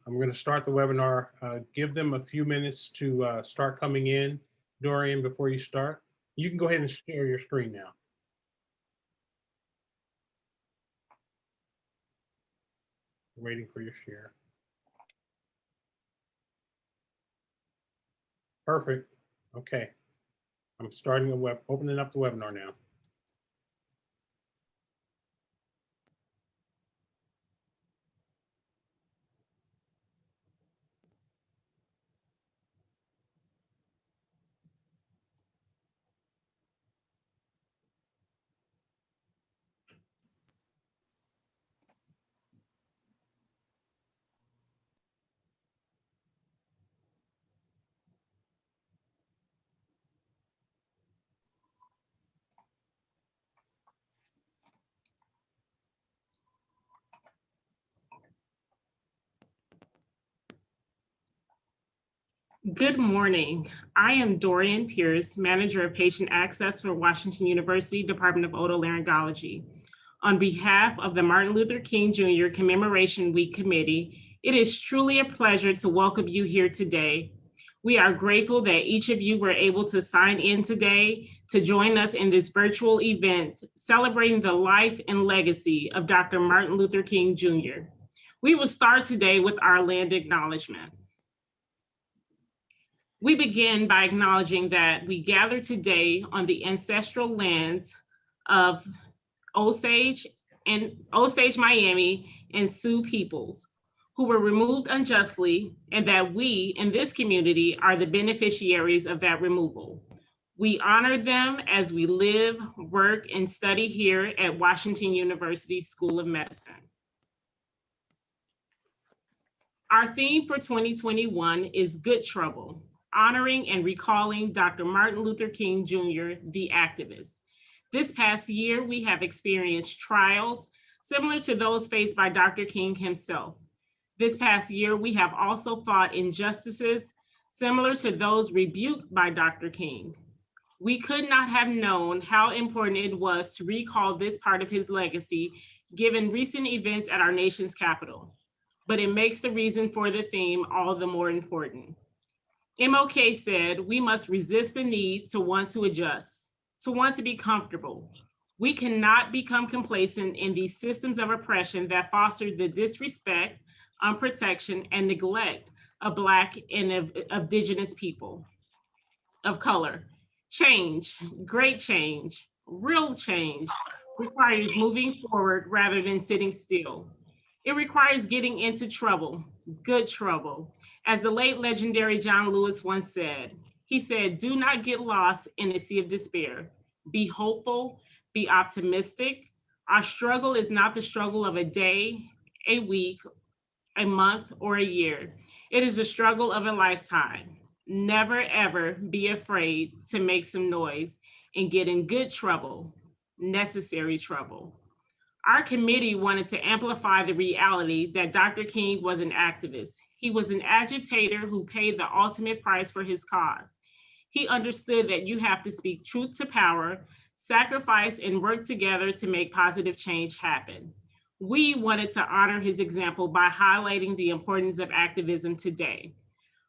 I'm going to start the webinar. Give them a few minutes to start coming in. Dorian, before you start, you can go ahead and share your screen now. Waiting for your share. Perfect. Okay. I'm starting opening up the webinar now. Good morning. I am Dorian Pierce, Manager of Patient Access for Washington University Department of Otolaryngology. On behalf of the Martin Luther King Jr. Commemoration Week Committee, it is truly a pleasure to welcome you here today. We are grateful that each of you were able to sign in today to join us in this virtual event celebrating the life and legacy of Dr. Martin Luther King Jr. We will start today with our land acknowledgement. We begin by acknowledging that we gather today on the ancestral lands of Osage, Miami, and Sioux peoples who were removed unjustly, and that we in this community are the beneficiaries of that removal. We honor them as we live, work, and study here at Washington University School of Medicine. Our theme for 2021 is Good Trouble, honoring and recalling Dr. Martin Luther King Jr., the activist. This past year, we have experienced trials similar to those faced by Dr. King himself. This past year, we have also fought injustices similar to those rebuked by Dr. King. We could not have known how important it was to recall this part of his legacy, given recent events at our nation's capital. But it makes the reason for the theme all the more important. MLK said, we must resist the need to want to adjust, to want to be comfortable. We cannot become complacent in these systems of oppression that foster the disrespect, unprotection, and neglect of Black and of Indigenous people of color. Change, great change, real change requires moving forward rather than sitting still. It requires getting into trouble, good trouble. As the late legendary John Lewis once said, he said, do not get lost in the sea of despair. Be hopeful, be optimistic. Our struggle is not the struggle of a day, a week, a month, or a year. It is a struggle of a lifetime. Never, ever be afraid to make some noise and get in good trouble, necessary trouble. Our committee wanted to amplify the reality that Dr. King was an activist. He was an agitator who paid the ultimate price for his cause. He understood that you have to speak truth to power, sacrifice, and work together to make positive change happen. We wanted to honor his example by highlighting the importance of activism today.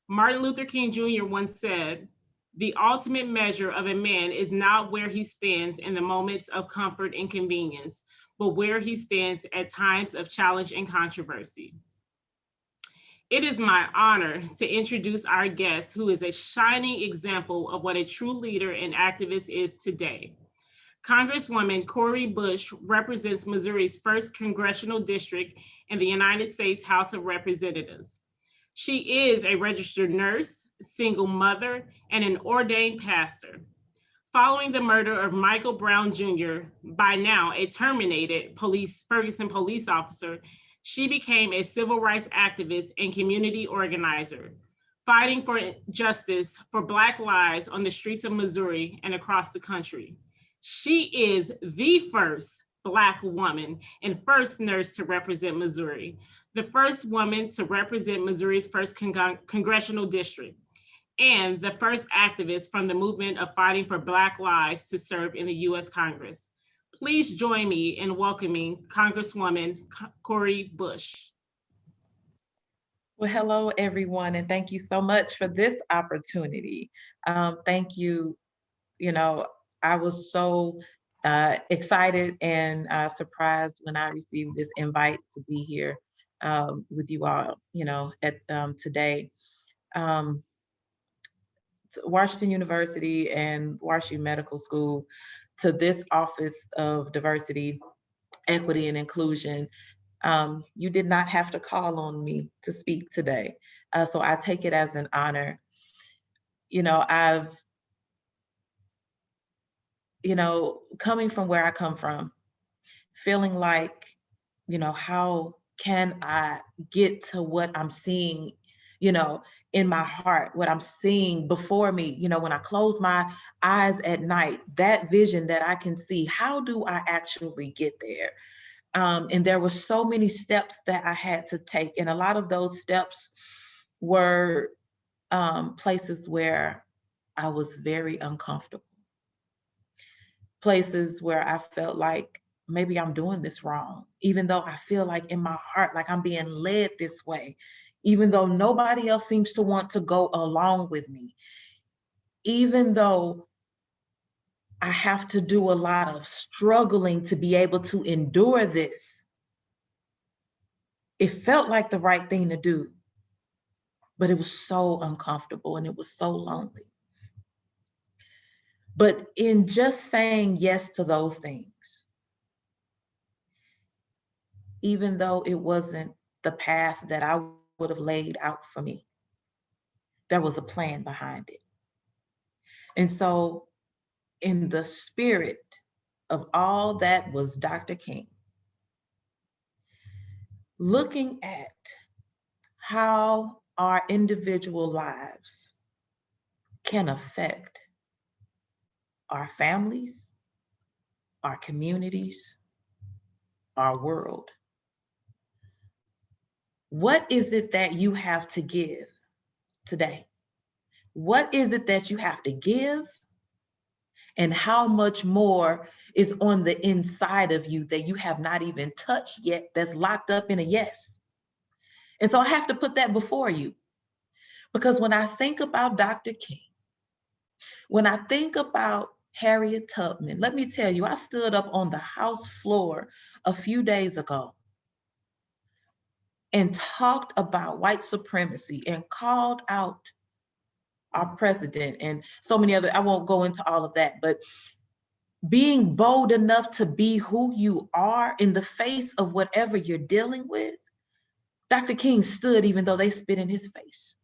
Martin Luther King Jr. once said, the ultimate measure of a man is not where he stands in the moments of comfort and convenience, but where he stands at times of challenge and controversy. It is my honor to introduce our guest, who is a shining example of what a true leader and activist is today. Congresswoman Cori Bush represents Missouri's 1st Congressional District in the United States House of Representatives. She is a registered nurse, single mother, and an ordained pastor. Following the murder of Michael Brown Jr., by now a terminated Ferguson police officer, she became a civil rights activist and community organizer, fighting for justice for Black lives on the streets of Missouri and across the country. She is the first Black woman and first nurse to represent Missouri, the first woman to represent Missouri's 1st Congressional District, and the first activist from the movement of fighting for Black lives to serve in the U.S. Congress. Please join me in welcoming Congresswoman Cori Bush. Well, hello, everyone, and thank you so much for this opportunity. Thank you. You know, I was so excited and surprised when I received this invite to be here with you all, at today. Um, Washington University and Washington Medical School, to this Office of Diversity, Equity, and Inclusion. You did not have to call on me to speak today. So I take it as an honor. I've, coming from where I come from, feeling like, how can I get to what I'm seeing, in my heart, what I'm seeing before me, when I close my eyes at night, that vision that I can see, how do I actually get there? And there were so many steps that I had to take. And a lot of those steps were places where I was very uncomfortable, places where I felt like maybe I'm doing this wrong, even though I feel like in my heart, like I'm being led this way, even though nobody else seems to want to go along with me, even though I have to do a lot of struggling to be able to endure this. It felt like the right thing to do, but it was so uncomfortable and it was so lonely. But in just saying yes to those things, even though it wasn't the path that I would have laid out for me, there was a plan behind it. And so, in the spirit of all that was Dr. King, looking at how our individual lives can affect our families, our communities, our world. What is it that you have to give today? What is it that you have to give? And how much more is on the inside of you that you have not even touched yet, that's locked up in a yes? And so I have to put that before you. Because when I think about Dr. King, when I think about Harriet Tubman, let me tell you, I stood up on the House floor a few days ago and talked about white supremacy and called out our president and so many other, I won't go into all of that, but being bold enough to be who you are in the face of whatever you're dealing with. Dr. King stood even though they spit in his face.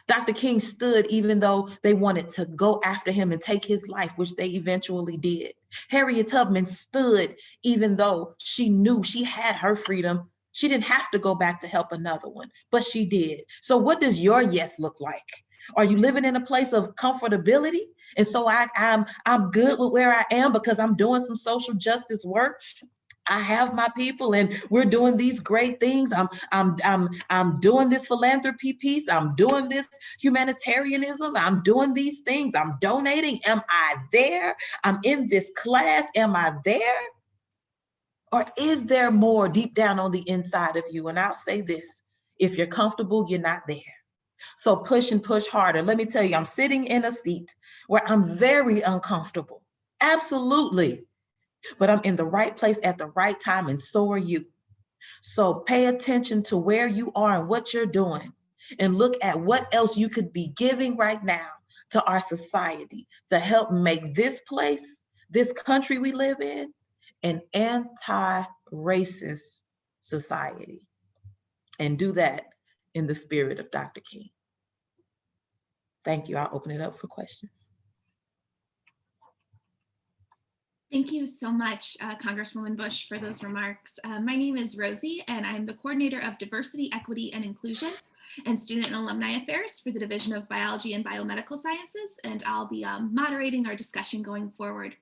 Dr. King stood even though they wanted to go after him and take his life, which they eventually did. Harriet Tubman stood even though she knew she had her freedom. She didn't have to go back to help another one, but she did. So what does your yes look like? Are you living in a place of comfortability? And so I'm good with where I am because I'm doing some social justice work. I have my people and we're doing these great things. I'm doing this philanthropy piece. I'm doing this humanitarianism. I'm doing these things. I'm donating. Am I there? I'm in this class. Am I there? Or is there more deep down on the inside of you? And I'll say this, if you're comfortable, you're not there. So push and push harder. Let me tell you, I'm sitting in a seat where I'm very uncomfortable. Absolutely. But I'm in the right place at the right time, and so are you. So pay attention to where you are and what you're doing, and look at what else you could be giving right now to our society to help make this place, this country we live in, an anti-racist society. And do that in the spirit of Dr. King. Thank you. I'll open it up for questions. Thank you so much, Congresswoman Bush, for those remarks. My name is Rosie, and I'm the coordinator of Diversity, Equity, and Inclusion and Student and Alumni Affairs for the Division of Biology and Biomedical Sciences, and I'll be moderating our discussion going forward.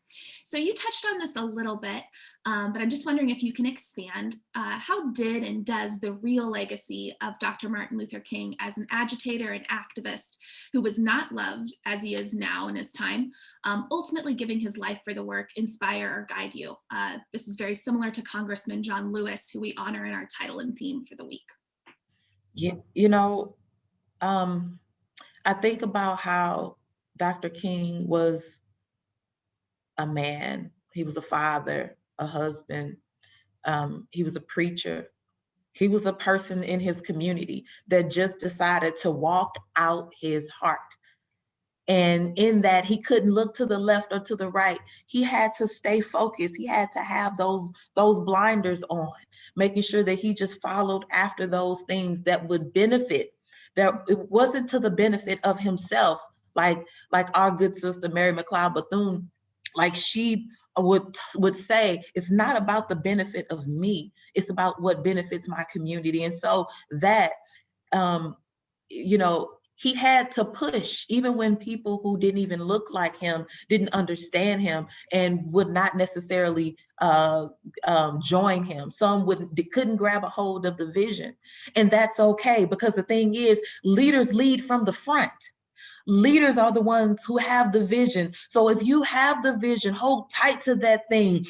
So you touched on this a little bit, but I'm just wondering if you can expand. How did and does the real legacy of Dr. Martin Luther King as an agitator and activist who was not loved as he is now in his time, ultimately giving his life for the work, inspire or guide you? This is very similar to Congressman John Lewis, who we honor in our title and theme for the week. You know, I think about how Dr. King was a man, he was a father, a husband, he was a preacher. He was a person in his community that just decided to walk out his heart. And in that, he couldn't look to the left or to the right. He had to stay focused. He had to have those blinders on, making sure that he just followed after those things that would benefit, that it wasn't to the benefit of himself, like our good sister Mary McLeod Bethune, like she would say, it's not about the benefit of me, it's about what benefits my community. And so that, you know, he had to push, even when people who didn't even look like him, didn't understand him, and would not necessarily join him. Some couldn't grab a hold of the vision. And that's okay, because the thing is, leaders lead from the front. Leaders are the ones who have the vision. So if you have the vision, hold tight to that thing,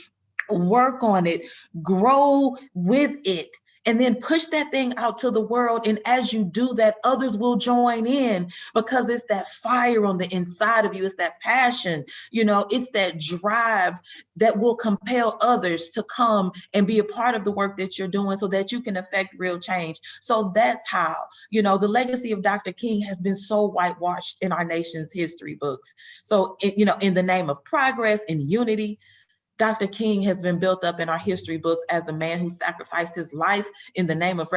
work on it, grow with it, and then push that thing out to the world. And as you do that, others will join in, because it's that fire on the inside of you. It's that passion, you know, it's that drive that will compel others to come and be a part of the work that you're doing, so that you can affect real change. So that's how, you know, the legacy of Dr. King has been so whitewashed in our nation's history books. So, you know, in the name of progress and unity, Dr. King has been built up in our history books as a man who sacrificed his life in the name of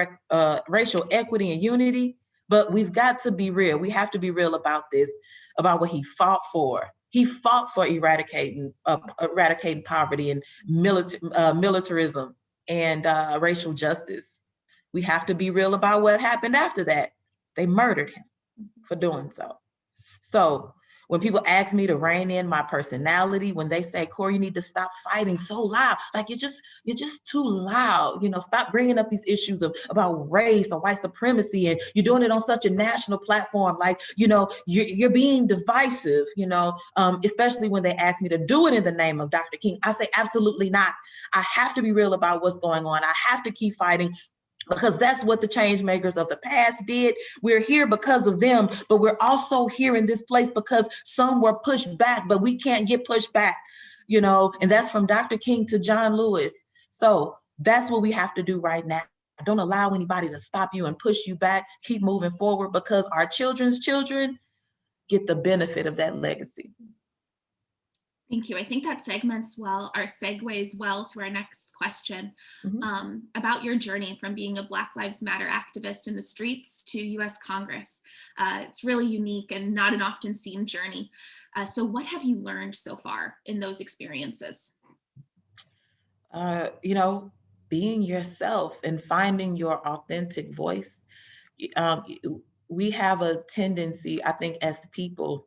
racial equity and unity. But we've got to be real. We have to be real about this, about what he fought for. He fought for eradicating poverty and militarism and racial justice. We have to be real about what happened after that. They murdered him for doing so. So when people ask me to rein in my personality, when they say, Cori, you need to stop fighting so loud, like you're just too loud, you know, stop bringing up these issues about race or white supremacy, and you're doing it on such a national platform, like, you know, you're being divisive, you know, especially when they ask me to do it in the name of Dr. King. I say, absolutely not. I have to be real about what's going on. I have to keep fighting, because that's what the change makers of the past did. We're here because of them, but we're also here in this place because some were pushed back, but we can't get pushed back, you know, and that's from Dr. King to John Lewis. So that's what we have to do right now. Don't allow anybody to stop you and push you back. Keep moving forward, because our children's children get the benefit of that legacy. Thank you. I think that segues well to our next question, about your journey from being a Black Lives Matter activist in the streets to US Congress. It's really unique and not an often seen journey. So what have you learned so far in those experiences? You know, being yourself and finding your authentic voice. We have a tendency, I think, as people,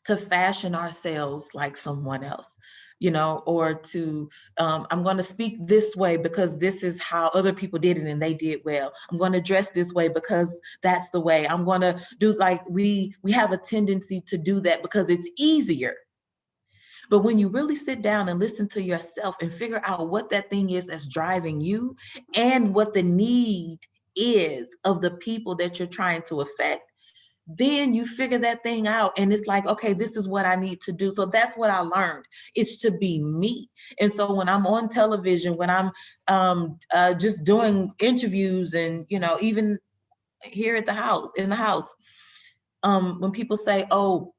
to fashion ourselves like someone else, you know, or to, I'm going to speak this way because this is how other people did it and they did well. I'm going to dress this way because that's the way. I'm going to do, like, we have a tendency to do that because it's easier. But when you really sit down and listen to yourself and figure out what that thing is that's driving you and what the need is of the people that you're trying to affect, then you figure that thing out, and it's like, okay, this is what I need to do. So that's what I learned, is to be me. And so when I'm on television, when I'm just doing interviews, and, you know, even here in the house, when people say, oh,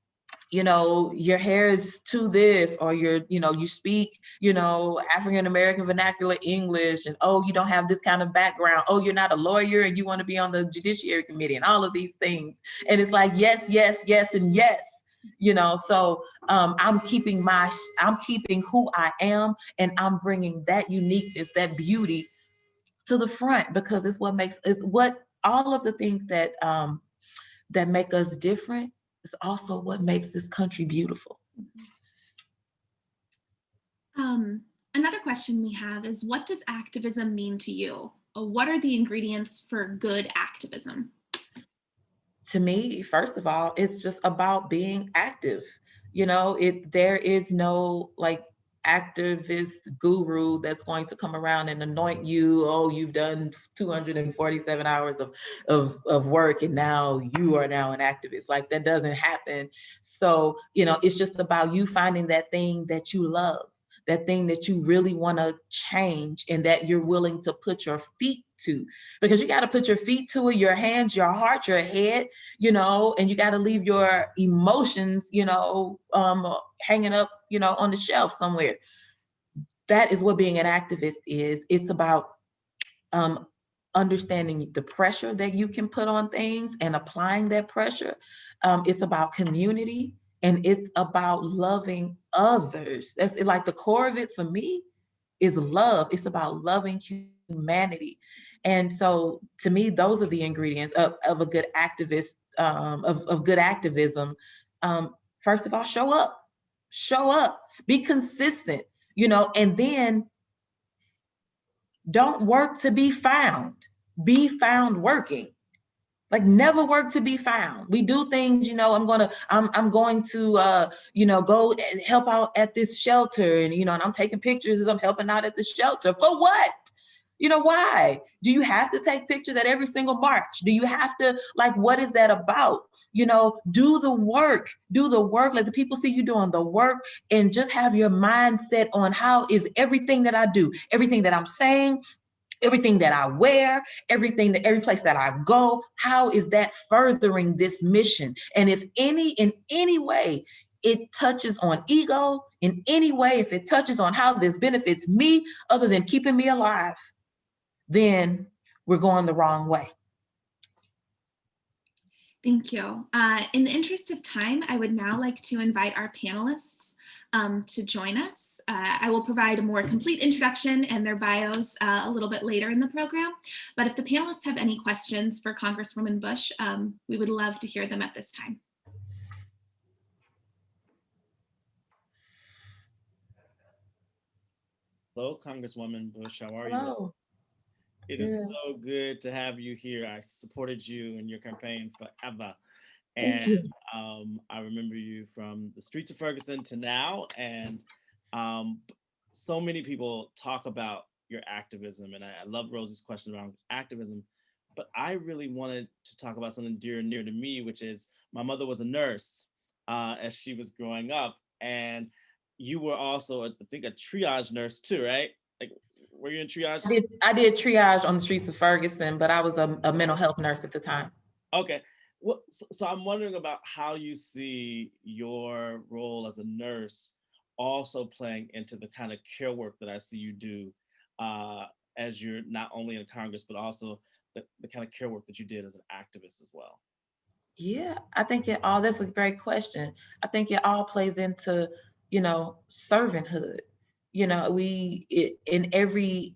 you know, your hair is to this, or you speak, African-American vernacular English, and, oh, you don't have this kind of background. Oh, you're not a lawyer and you want to be on the Judiciary Committee, and all of these things. And it's like, yes, yes, yes, and yes, so I'm keeping who I am, and I'm bringing that uniqueness, that beauty to the front, because it's what all of the things that make us different. It's also what makes this country beautiful. Another question we have is, what does activism mean to you? What are the ingredients for good activism? To me, first of all, it's just about being active. There is no, like, activist guru that's going to come around and anoint you. Oh, you've done 247 hours of work and now you are now an activist. Like, that doesn't happen. So, you know, it's just about you finding that thing that you love, that thing that you really want to change and that you're willing to put your feet to, because you got to put your feet to it, your hands, your heart, your head, you know, and you got to leave your emotions, you know, hanging up, you know, on the shelf somewhere. That is what being an activist is. It's about understanding the pressure that you can put on things and applying that pressure. It's about community, and it's about loving others. That's like the core of it for me is love. It's about loving humanity. And so to me, those are the ingredients of a good activist, of good activism. First of all, show up, be consistent, you know, and then don't work to be found working. Like, never work to be found. We do things, you know, I'm going to, you know, go and help out at this shelter, and, you know, and I'm taking pictures as I'm helping out at the shelter. For what? You know, why? Do you have to take pictures at every single march? Do you have to, like, what is that about? You know, do the work, let the people see you doing the work, and just have your mindset on how is everything that I do, everything that I'm saying, everything that I wear, every place that I go, how is that furthering this mission? And if in any way it touches on ego, in any way, if it touches on how this benefits me other than keeping me alive, then we're going the wrong way. Thank you. In the interest of time, I would now like to invite our panelists to join us. I will provide a more complete introduction and their bios a little bit later in the program. But if the panelists have any questions for Congresswoman Bush, we would love to hear them at this time. Hello, Congresswoman Bush. How are Hello. you? It is so good to have you here. I supported you in your campaign forever. Thank you. I remember you from the streets of Ferguson to now. And so many people talk about your activism. And I love Rosie's question around activism. But I really wanted to talk about something dear and near to me, which is my mother was a nurse as she was growing up. And you were also, I think, a triage nurse too, right? Like, were you in triage? I did triage on the streets of Ferguson, but I was a mental health nurse at the time. Okay. Well, so I'm wondering about how you see your role as a nurse also playing into the kind of care work that I see you do as you're not only in Congress, but also the kind of care work that you did as an activist as well. Yeah, I think that's a great question. I think it all plays into, you know, servanthood. You know, every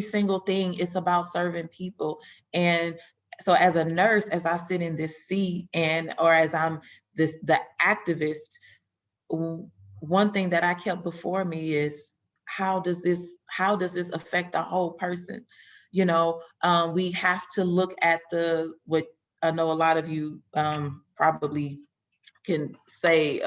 single thing is about serving people. And so as a nurse, as I sit in this seat or as I'm the activist, one thing that I kept before me is how does this affect the whole person? You know, we have to look at what I know a lot of you probably can say,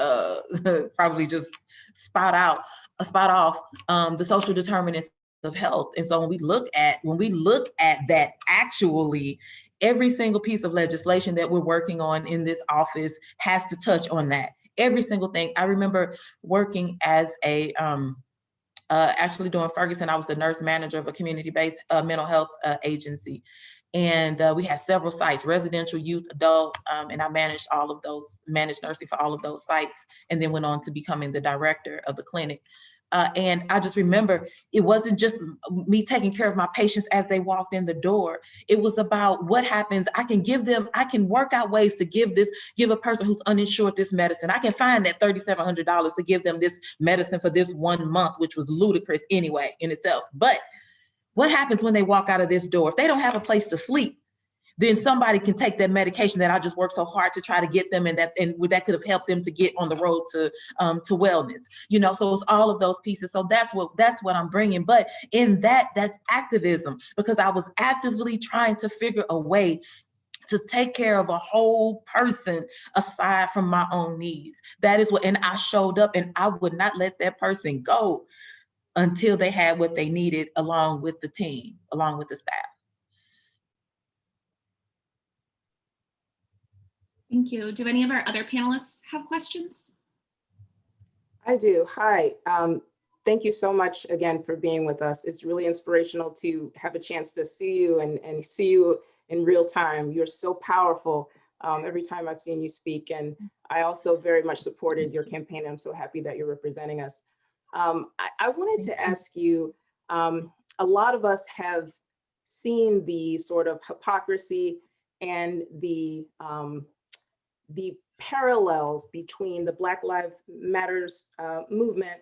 probably just spot off the social determinants of health. And so when we look at that, actually, every single piece of legislation that we're working on in this office has to touch on that. Every single thing. I remember working as actually doing Ferguson, I was the nurse manager of a community-based mental health agency. And we had several sites, residential, youth, adult, and I managed nursing for all of those sites, and then went on to becoming the director of the clinic. And I just remember it wasn't just me taking care of my patients as they walked in the door. It was about what happens. I can work out ways to give a person who's uninsured this medicine. I can find that $3,700 to give them this medicine for this 1 month, which was ludicrous anyway in itself. But what happens when they walk out of this door? If they don't have a place to sleep, then somebody can take that medication that I just worked so hard to try to get them, and that could have helped them to get on the road to wellness. You know, so it's all of those pieces. So that's what I'm bringing. But in that's activism, because I was actively trying to figure a way to take care of a whole person aside from my own needs. That is what, and I showed up, and I would not let that person go until they had what they needed, along with the team, along with the staff. Thank you. Do any of our other panelists have questions? I do. Hi. Thank you so much again for being with us. It's really inspirational to have a chance to see you and see you in real time. You're so powerful every time I've seen you speak. And I also very much supported your campaign. I'm so happy that you're representing us. I wanted to ask you, a lot of us have seen the sort of hypocrisy and the parallels between the Black Lives Matters movement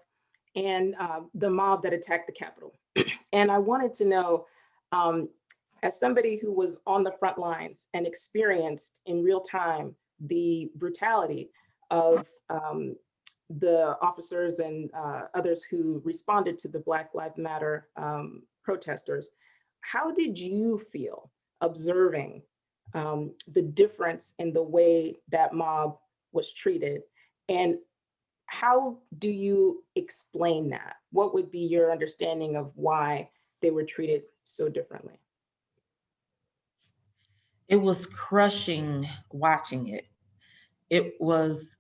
and the mob that attacked the Capitol. And I wanted to know, as somebody who was on the front lines and experienced in real time the brutality of the officers and others who responded to the Black Lives Matter protesters, how did you feel observing the difference in the way that mob was treated? And how do you explain that? What would be your understanding of why they were treated so differently? It was crushing watching it. It was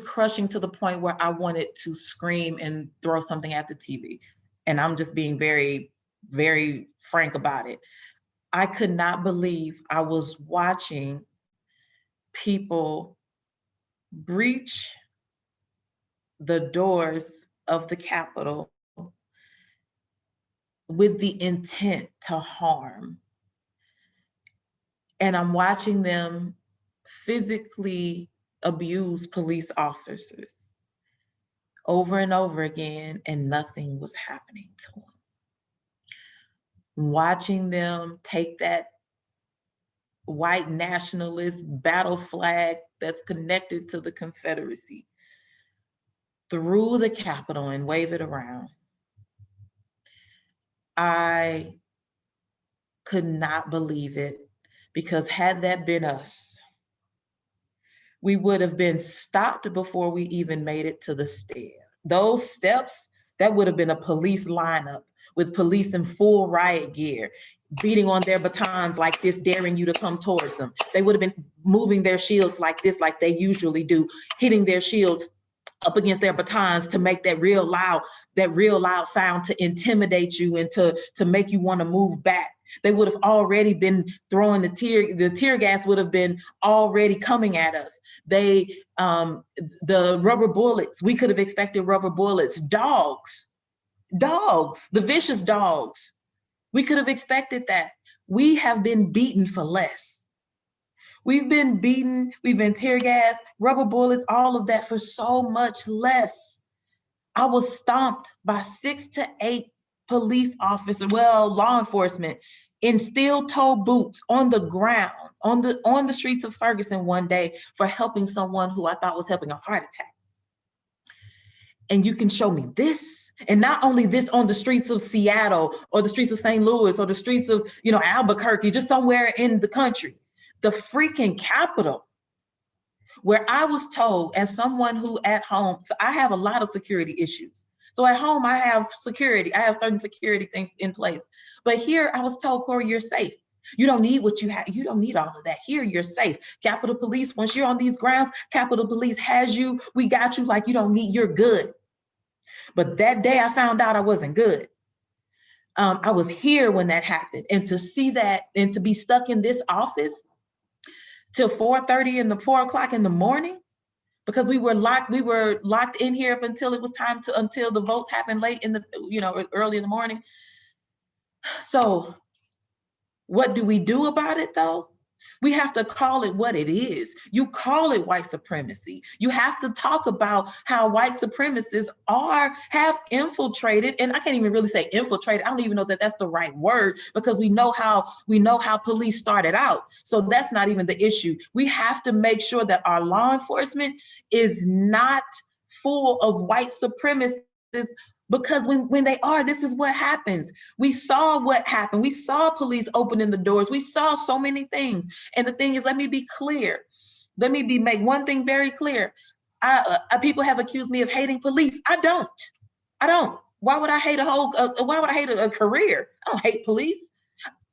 crushing to the point where I wanted to scream and throw something at the TV. And I'm just being very, very frank about it. I could not believe I was watching people breach the doors of the Capitol with the intent to harm. And I'm watching them physically abuse police officers over and over again, and nothing was happening to them. Watching them take that white nationalist battle flag that's connected to the Confederacy through the Capitol and wave it around. I could not believe it, because had that been us, we would have been stopped before we even made it to the stair. Those steps, that would have been a police lineup with police in full riot gear, beating on their batons like this, daring you to come towards them. They would have been moving their shields like this, like they usually do, hitting their shields up against their batons to make that real loud sound to intimidate you and to make you want to move back. They would have already been throwing the tear gas would have been already coming at us. The rubber bullets, we could have expected rubber bullets. Dogs, the vicious dogs. We could have expected that. We have been beaten for less. We've been beaten, we've been tear gas, rubber bullets, all of that for so much less. I was stomped by 6 to 8 police officers, law enforcement, in steel-toe boots on the ground, on the streets of Ferguson one day for helping someone who I thought was having a heart attack. And you can show me this, and not only this on the streets of Seattle or the streets of St. Louis or the streets of, Albuquerque, just somewhere in the country. The freaking Capitol, where I was told, as someone who at home, so I have a lot of security issues. So at home, I have security. I have certain security things in place. But here I was told, Cori, you're safe. You don't need what you have. You don't need all of that. Here, you're safe. Capitol Police, once you're on these grounds, Capitol Police has you. We got you, like you don't need, you're good. But that day I found out I wasn't good. I was here when that happened. And to see that and to be stuck in this office till 4:30 and 4 o'clock in the morning, because we were locked in here up until it was time until the votes happened late in the, early in the morning. So what do we do about it though? We have to call it what it is. You call it white supremacy. You have to talk about how white supremacists have infiltrated, and I can't even really say infiltrated. I don't even know that that's the right word, because we know how police started out. So that's not even the issue. We have to make sure that our law enforcement is not full of white supremacists Because when they are, this is what happens. We saw what happened. We saw police opening the doors. We saw so many things. And the thing is, let me be clear. Make one thing very clear. People have accused me of hating police. I don't. Why would I hate a career? I don't hate police.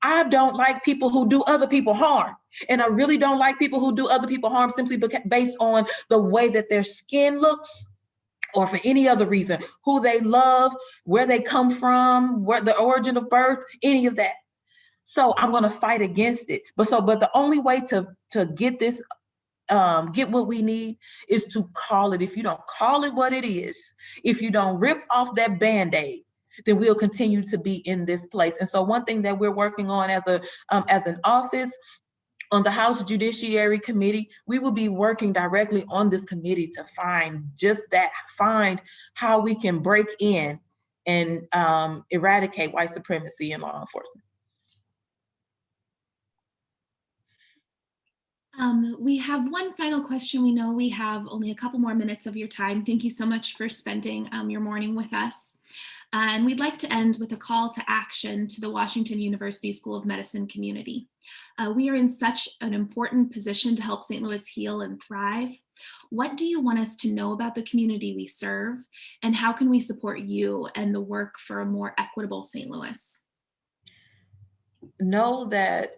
I don't like people who do other people harm. And I really don't like people who do other people harm simply based on the way that their skin looks, or for any other reason, who they love, where they come from, where the origin of birth, any of that. So I'm going to fight against it. But the only way to get this, get what we need is to call it. If you don't call it what it is, if you don't rip off that Band-Aid, then we'll continue to be in this place. And so one thing that we're working on as an office, on the House Judiciary Committee, we will be working directly on this committee to find just that, find how we can break in and eradicate white supremacy in law enforcement. We have one final question. We know we have only a couple more minutes of your time. Thank you so much for spending your morning with us. And we'd like to end with a call to action to the Washington University School of Medicine community. We are in such an important position to help St. Louis heal and thrive. What do you want us to know about the community we serve? And how can we support you and the work for a more equitable St. Louis? Know that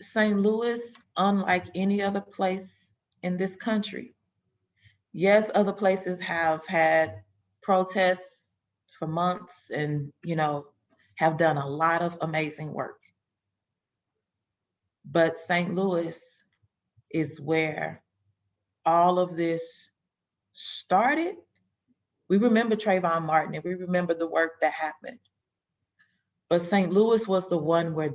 St. Louis, unlike any other place in this country, yes, other places have had protests for months and, have done a lot of amazing work. But St. Louis is where all of this started. We remember Trayvon Martin and we remember the work that happened. But St. Louis was the one where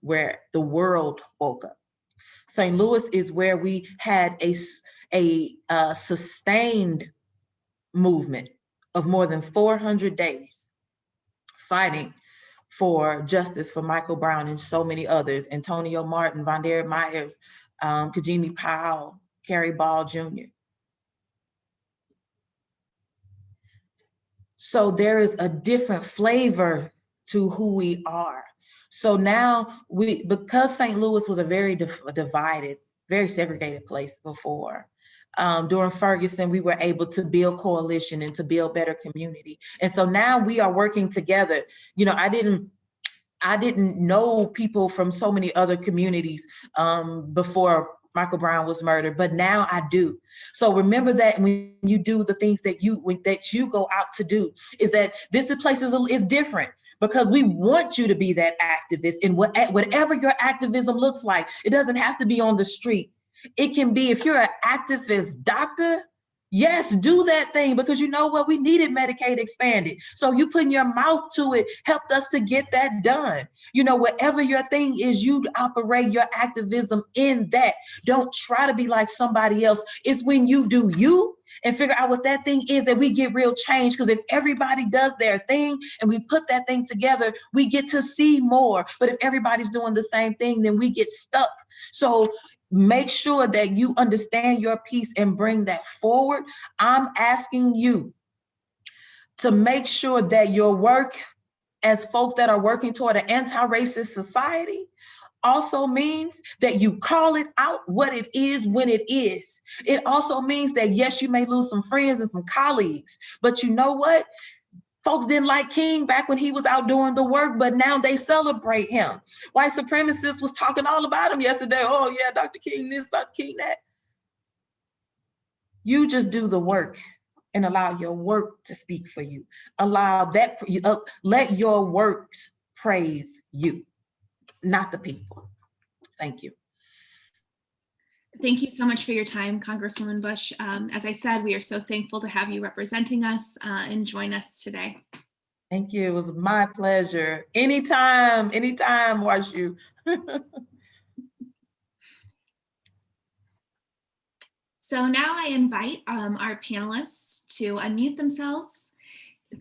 where the world woke up. St. Louis is where we had a sustained movement of more than 400 days fighting for justice for Michael Brown and so many others, Antonio Martin, Vondare Myers, Kajimi Powell, Carrie Ball Jr. So there is a different flavor to who we are. So now because St. Louis was a very divided, very segregated place before, during Ferguson, we were able to build coalition and to build better community. And so now we are working together. I didn't know people from so many other communities before Michael Brown was murdered, but now I do. So remember that when you do the things that you go out to do, is that this place is different. Because we want you to be that activist in whatever your activism looks like. It doesn't have to be on the street. It can be, if you're an activist doctor, yes, do that thing, because you know what? We needed Medicaid expanded. So you putting your mouth to it helped us to get that done. Whatever your thing is, you operate your activism in that. Don't try to be like somebody else. It's when you do you and figure out what that thing is that we get real change. Because if everybody does their thing and we put that thing together, we get to see more. But if everybody's doing the same thing, then we get stuck. So make sure that you understand your piece and bring that forward. I'm asking you to make sure that your work as folks that are working toward an anti-racist society also means that you call it out what it is when it is. It also means that, yes, you may lose some friends and some colleagues, but you know what? Folks didn't like King back when he was out doing the work, but now they celebrate him. White supremacists was talking all about him yesterday. Oh yeah, Dr. King this, Dr. King that. You just do the work and allow your work to speak for you. Let your works praise you, not the people. Thank you. Thank you so much for your time, Congresswoman Bush. As I said, we are so thankful to have you representing us and join us today. Thank you. It was my pleasure. Anytime, Washu. So now I invite our panelists to unmute themselves.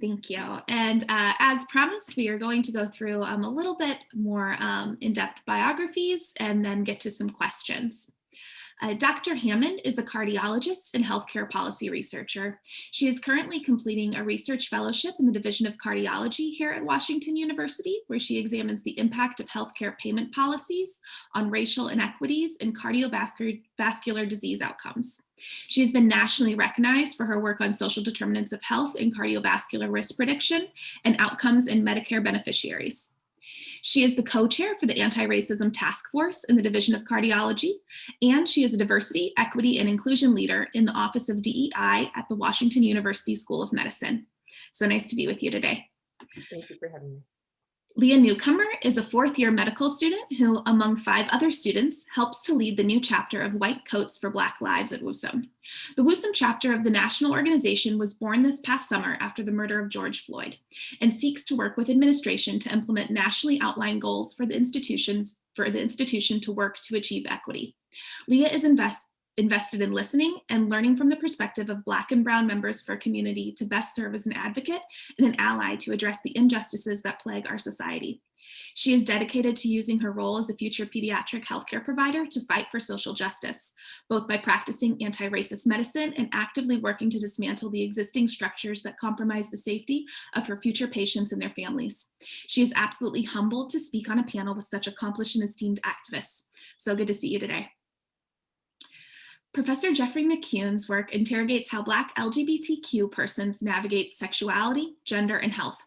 Thank you. And as promised, we are going to go through a little bit more in-depth biographies and then get to some questions. Dr. Hammond is a cardiologist and healthcare policy researcher. She is currently completing a research fellowship in the Division of Cardiology here at Washington University, where she examines the impact of healthcare payment policies on racial inequities and cardiovascular disease outcomes. She has been nationally recognized for her work on social determinants of health and cardiovascular risk prediction and outcomes in Medicare beneficiaries. She is the co-chair for the Anti-Racism Task Force in the Division of Cardiology, and she is a diversity, equity, and inclusion leader in the Office of DEI at the Washington University School of Medicine. So nice to be with you today. Thank you for having me. Leah Newcomer is a fourth-year medical student who, among 5 other students, helps to lead the new chapter of White Coats for Black Lives at WUSM. The WUSM chapter of the national organization was born this past summer after the murder of George Floyd and seeks to work with administration to implement nationally outlined goals for the institution to work to achieve equity. Leah is invested in listening and learning from the perspective of Black and Brown members of our community to best serve as an advocate and an ally to address the injustices that plague our society. She is dedicated to using her role as a future pediatric healthcare provider to fight for social justice, both by practicing anti-racist medicine and actively working to dismantle the existing structures that compromise the safety of her future patients and their families. She is absolutely humbled to speak on a panel with such accomplished and esteemed activists. So good to see you today. Professor Jeffery McCune's work interrogates how Black LGBTQ persons navigate sexuality, gender, and health.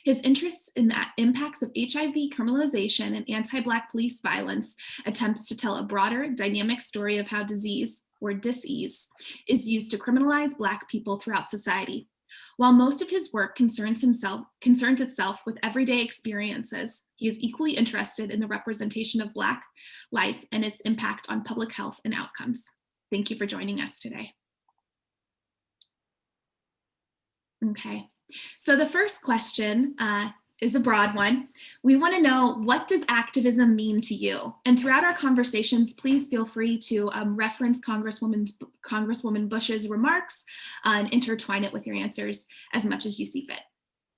His interests in the impacts of HIV criminalization and anti-Black police violence attempts to tell a broader, dynamic story of how disease, or dis-ease, is used to criminalize Black people throughout society. While most of his work concerns itself with everyday experiences, he is equally interested in the representation of Black life and its impact on public health and outcomes. Thank you for joining us today. Okay, so the first question is a broad one. We want to know, what does activism mean to you? And throughout our conversations, please feel free to reference Congresswoman Bush's remarks and intertwine it with your answers as much as you see fit.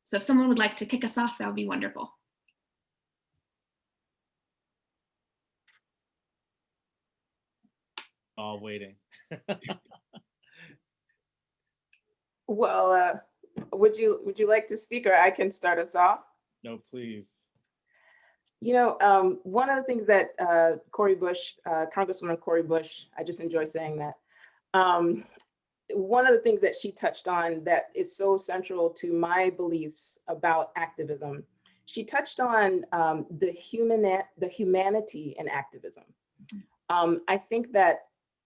So if someone would like to kick us off, that would be wonderful. All waiting. Well, would you like to speak, or I can start us off? No, please. You know, one of the things that Congresswoman Cori Bush, I just enjoy saying that. One of the things that she touched on that is so central to my beliefs about activism, she touched on the humanity in activism. I think that,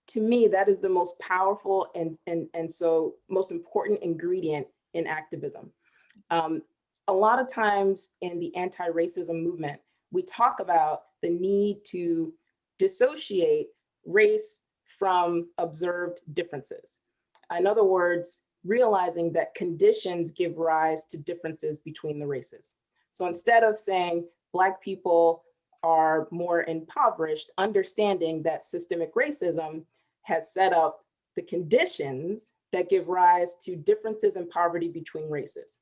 to me, that is the most powerful and so most important ingredient in activism. A lot of times in the anti-racism movement, we talk about the need to dissociate race from observed differences. In other words, realizing that conditions give rise to differences between the races. So instead of saying Black people are more impoverished, understanding that systemic racism has set up the conditions that give rise to differences in poverty between races.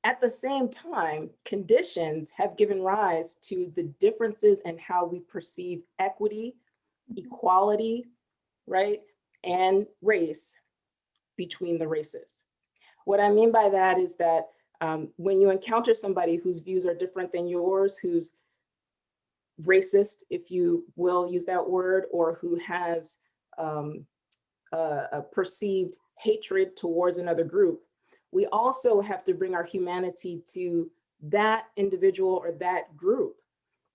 At the same time, conditions have given rise to the differences in how we perceive equity, equality, right, and race between the races. What I mean by that is that when you encounter somebody whose views are different than yours, who's racist, if you will use that word, or who has a perceived hatred towards another group, we also have to bring our humanity to that individual or that group,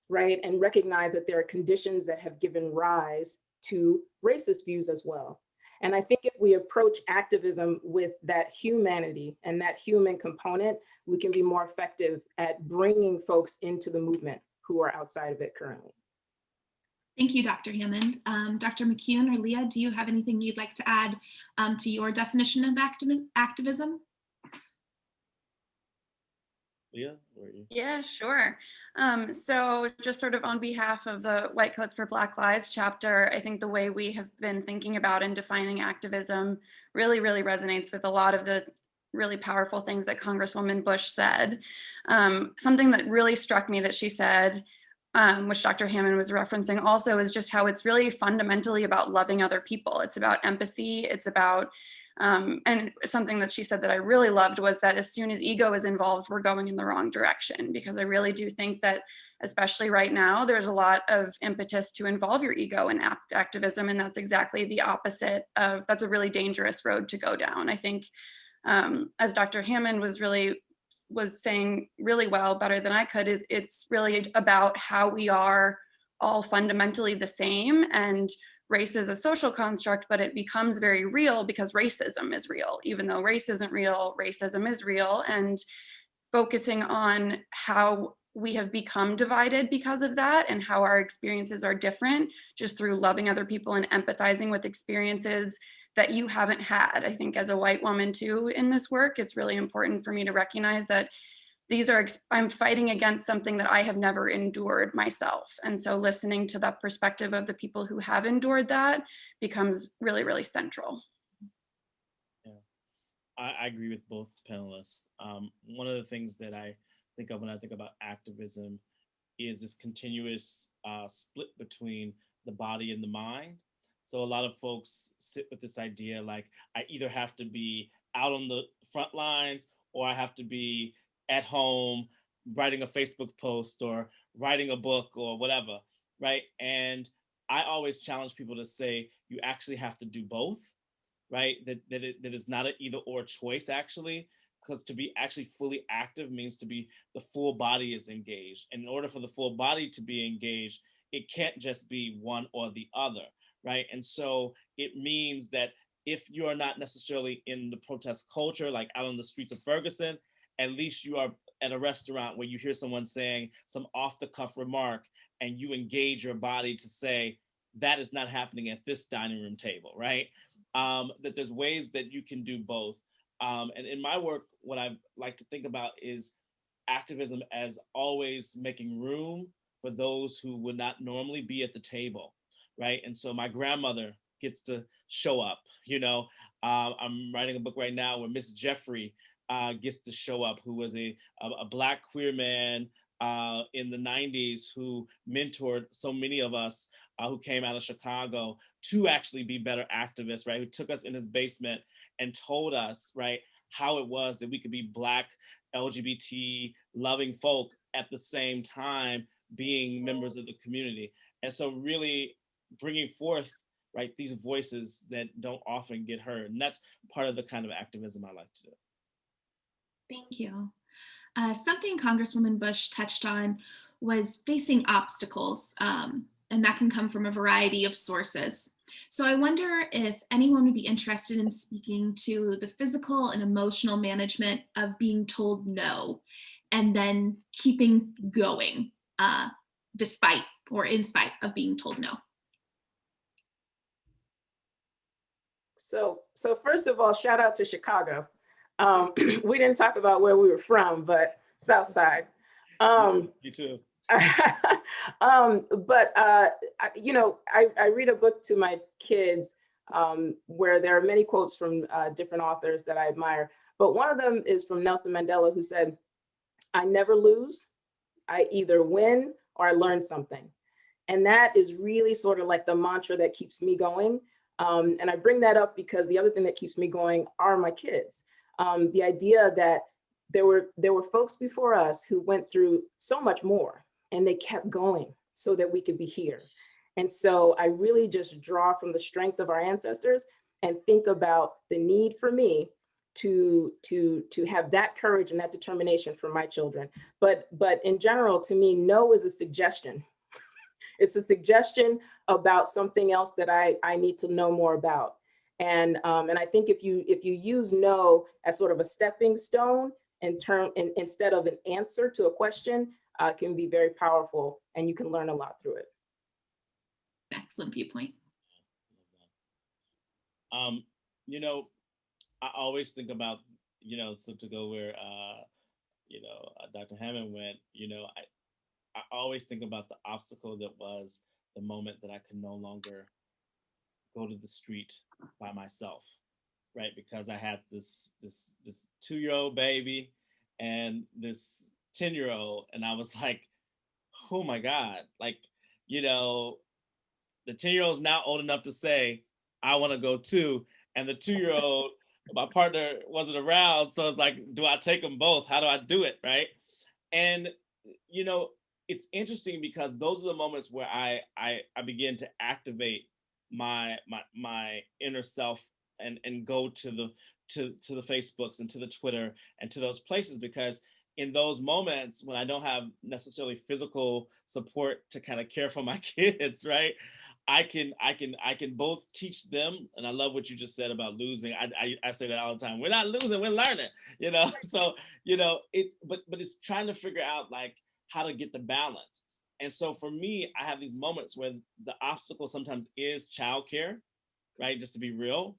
right? And recognize that there are conditions that have given rise to racist views as well. And I think if we approach activism with that humanity and that human component, we can be more effective at bringing folks into the movement who are outside of it currently. Thank you, Dr. Hammond. Dr. McCune or Leah, do you have anything you'd like to add to your definition of activism? Leah, or you? Yeah, sure. So just sort of on behalf of the White Coats for Black Lives chapter, I think the way we have been thinking about and defining activism really resonates with a lot of the really powerful things that Congresswoman Bush said. Something that really struck me that she said which Dr. Hammond was referencing also, is just how it's really fundamentally about loving other people. It's about empathy. It's about, and something that she said that I really loved was that as soon as ego is involved, we're going in the wrong direction, because I really do think that, especially right now, there's a lot of impetus to involve your ego in activism, and that's exactly the opposite of, that's a really dangerous road to go down. I think, as Dr. Hammond was saying really well, better than I could, it's really about how we are all fundamentally the same, and race is a social construct, but it becomes very real because racism is real. Even though race isn't real, racism is real, and focusing on how we have become divided because of that and how our experiences are different just through loving other people and empathizing with experiences that you haven't had. I think as a white woman too in this work, it's really important for me to recognize that I'm fighting against something that I have never endured myself. And so listening to that perspective of the people who have endured that becomes really, really central. Yeah, I agree with both panelists. One of the things that I think of when I think about activism is this continuous split between the body and the mind. So a lot of folks sit with this idea like, I either have to be out on the front lines or I have to be at home writing a Facebook post or writing a book or whatever, right? And I always challenge people to say, you actually have to do both, right? That is not an either or choice, actually, because to be actually fully active means to be, the full body is engaged. And in order for the full body to be engaged, it can't just be one or the other, right? And so it means that if you are not necessarily in the protest culture, like out on the streets of Ferguson, at least you are at a restaurant where you hear someone saying some off the cuff remark and you engage your body to say, that is not happening at this dining room table, right? That there's ways that you can do both. And in my work, what I like to think about is activism as always making room for those who would not normally be at the table, right? And so my grandmother gets to show up, I'm writing a book right now where Miss Jeffery gets to show up, who was a Black queer man in the 90s who mentored so many of us who came out of Chicago to actually be better activists, right? Who took us in his basement and told us, right, how it was that we could be Black, LGBT loving folk at the same time being members of the community. And so really bringing forth, right, these voices that don't often get heard. And that's part of the kind of activism I like to do. Thank you. Something Congresswoman Bush touched on was facing obstacles, and that can come from a variety of sources. So I wonder if anyone would be interested in speaking to the physical and emotional management of being told no, and then keeping going despite or in spite of being told no. So first of all, shout out to Chicago. We didn't talk about where we were from, but South Side. Me too. But I read a book to my kids where there are many quotes from different authors that I admire. But one of them is from Nelson Mandela, who said, "I never lose. I either win or I learn something." And that is really sort of like the mantra that keeps me going. And I bring that up because the other thing that keeps me going are my kids. The idea that there were folks before us who went through so much more and they kept going so that we could be here. And so I really just draw from the strength of our ancestors and think about the need for me to have that courage and that determination for my children. But in general, to me, no is a suggestion. It's a suggestion about something else that I need to know more about. And I think if you use no as sort of a stepping stone instead of an answer to a question, can be very powerful, and you can learn a lot through it. Excellent viewpoint. I always think about, so to go where, Dr. Hammond went, I always think about the obstacle that was the moment that I could no longer go to the street by myself, right? Because I had this 2-year-old baby and this 10-year-old, and I was like, oh my God, like, you know, the 10-year-old is now old enough to say, I want to go too. And the 2-year-old, my partner wasn't around. So it's like, do I take them both? How do I do it? Right. And, you know, it's interesting because those are the moments where I begin to activate my inner self and go to the Facebooks and to the Twitter and to those places, because in those moments when I don't have necessarily physical support to kind of care for my kids, right? I can both teach them, and I love what you just said about losing. I say that all the time. We're not losing, we're learning, you know. So, you know, but it's trying to figure out like how to get the balance. And so for me, I have these moments where the obstacle sometimes is childcare, right? Just to be real.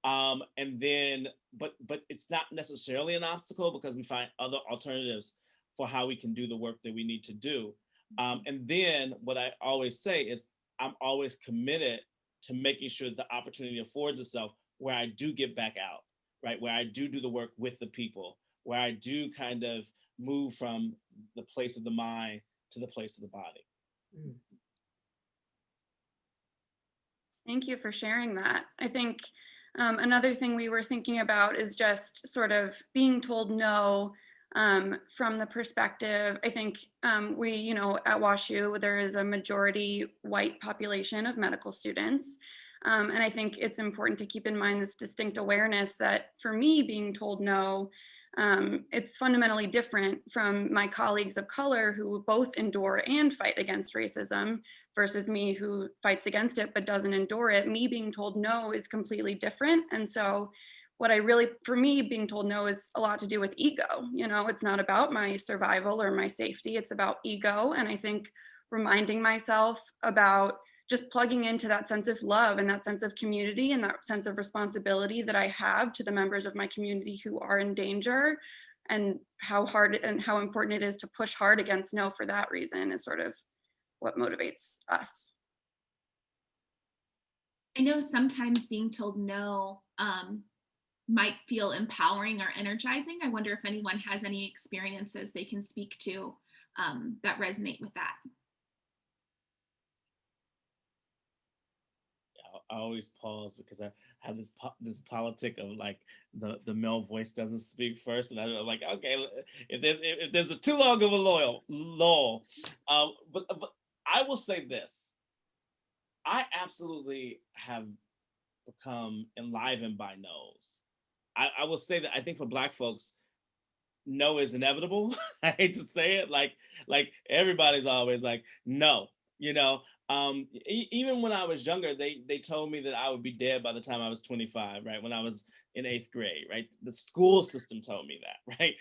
And then, but it's not necessarily an obstacle because we find other alternatives for how we can do the work that we need to do. And then what I always say is I'm always committed to making sure the opportunity affords itself where I do get back out, right? Where I do the work with the people, where I do kind of move from the place of the mind to the place of the body. Thank you for sharing that. I think another thing we were thinking about is just sort of being told no from the perspective. I think we, you know, at WashU, there is a majority white population of medical students. And I think it's important to keep in mind this distinct awareness that for me, being told no, it's fundamentally different from my colleagues of color who both endure and fight against racism versus me who fights against it but doesn't endure it. Me being told no is completely different. And so what I really, for me, being told no is a lot to do with ego. You know, it's not about my survival or my safety, it's about ego. And I think reminding myself about just plugging into that sense of love and that sense of community and that sense of responsibility that I have to the members of my community who are in danger, and how hard and how important it is to push hard against no for that reason is sort of what motivates us. I know sometimes being told no might feel empowering or energizing. I wonder if anyone has any experiences they can speak to that resonate with that. I always pause because I have this politic of like the male voice doesn't speak first, and I'm like, okay, if there's a too long of a lull, but I will say this: I absolutely have become enlivened by no's. I will say that I think for Black folks, no is inevitable. I hate to say it, like everybody's always like no, you know. Even when I was younger, they told me that I would be dead by the time I was 25, right? When I was in 8th grade, right? The school system told me that, right?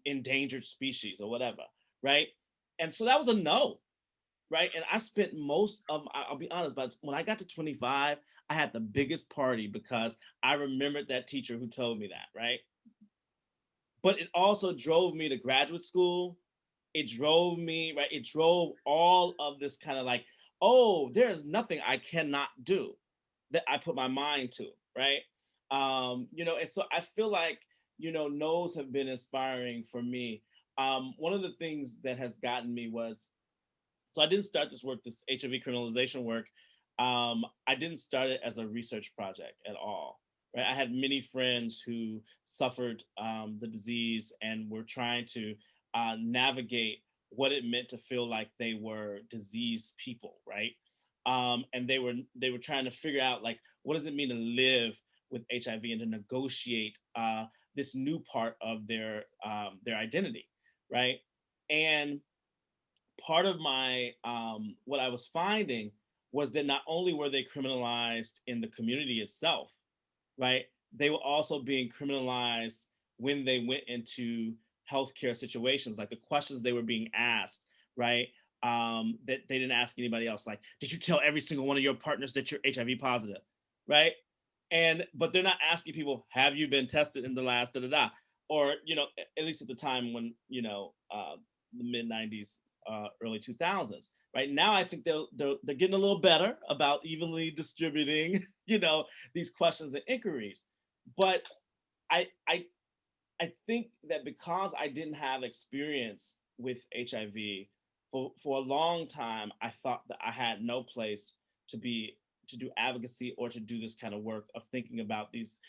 Endangered species or whatever, right? And so that was a no, right? And I spent most of, I'll be honest, but when I got to 25, I had the biggest party because I remembered that teacher who told me that, right? But it also drove me to graduate school. It drove me, right? It drove all of this kind of like, oh, there's nothing I cannot do that I put my mind to, right? You know, and so I feel like, you know, no's have been inspiring for me. One of the things that has gotten me was, so I didn't start this work, this HIV criminalization work. I didn't start it as a research project at all. Right? I had many friends who suffered the disease and were trying to navigate what it meant to feel like they were diseased people, right? And they were trying to figure out like, what does it mean to live with HIV and to negotiate this new part of their identity, right? And part of my what I was finding was that not only were they criminalized in the community itself, right? They were also being criminalized when they went into healthcare situations, like the questions they were being asked, right? That they didn't ask anybody else. Like, did you tell every single one of your partners that you're HIV positive, right? But they're not asking people, have you been tested in the last da-da-da? Or, you know, at least at the time when, you know, the mid 90s, early 2000s. Right now, I think they're getting a little better about evenly distributing, you know, these questions and inquiries. But I think that because I didn't have experience with HIV, for a long time, I thought that I had no place to do advocacy or to do this kind of work of thinking about these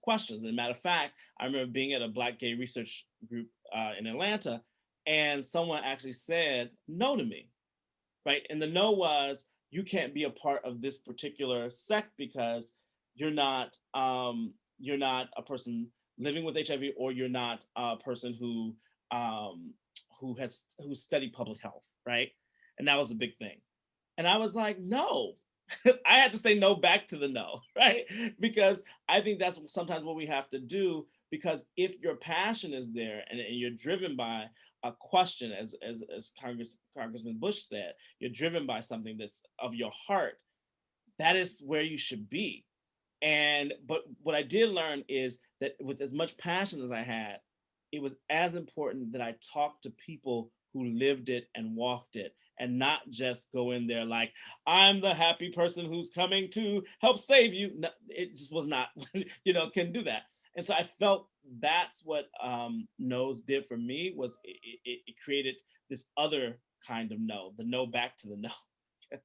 questions. And matter of fact, I remember being at a Black gay research group in Atlanta, and someone actually said no to me, right? And the no was, you can't be a part of this particular sect because you're not a person living with HIV, or you're not a person who studied public health, right? And that was a big thing. And I was like, no. I had to say no back to the no, right? Because I think that's sometimes what we have to do, because if your passion is there and you're driven by a question, as Congressman Bush said, you're driven by something that's of your heart, that is where you should be. But what I did learn is that with as much passion as I had, it was as important that I talk to people who lived it and walked it, and not just go in there like, I'm the happy person who's coming to help save you. No, it just was not, can do that. And so I felt that's what no's did for me, was it created this other kind of no, the no back to the no. Yes.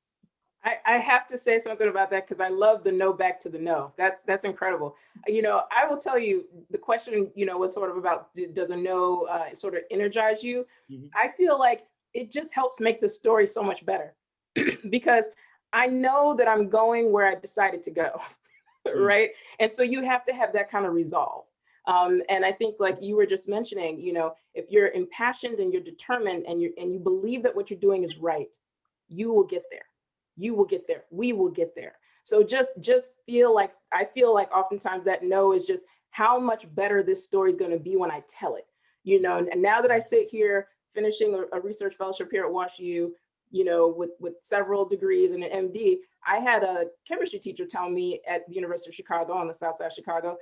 I have to say something about that, because I love the no back to the no. That's incredible. I will tell you, the question, was sort of about, does a no sort of energize you? Mm-hmm. I feel like it just helps make the story so much better because I know that I'm going where I decided to go, right? And so you have to have that kind of resolve. And I think, like you were just mentioning, if you're impassioned and you're determined and you believe that what you're doing is right, you will get there. You will get there. We will get there. So just I feel like oftentimes that no is just how much better this story is going to be when I tell it, and now that I sit here finishing a research fellowship here at WashU, with several degrees and an MD, I had a chemistry teacher tell me at the University of Chicago on the South Side of Chicago,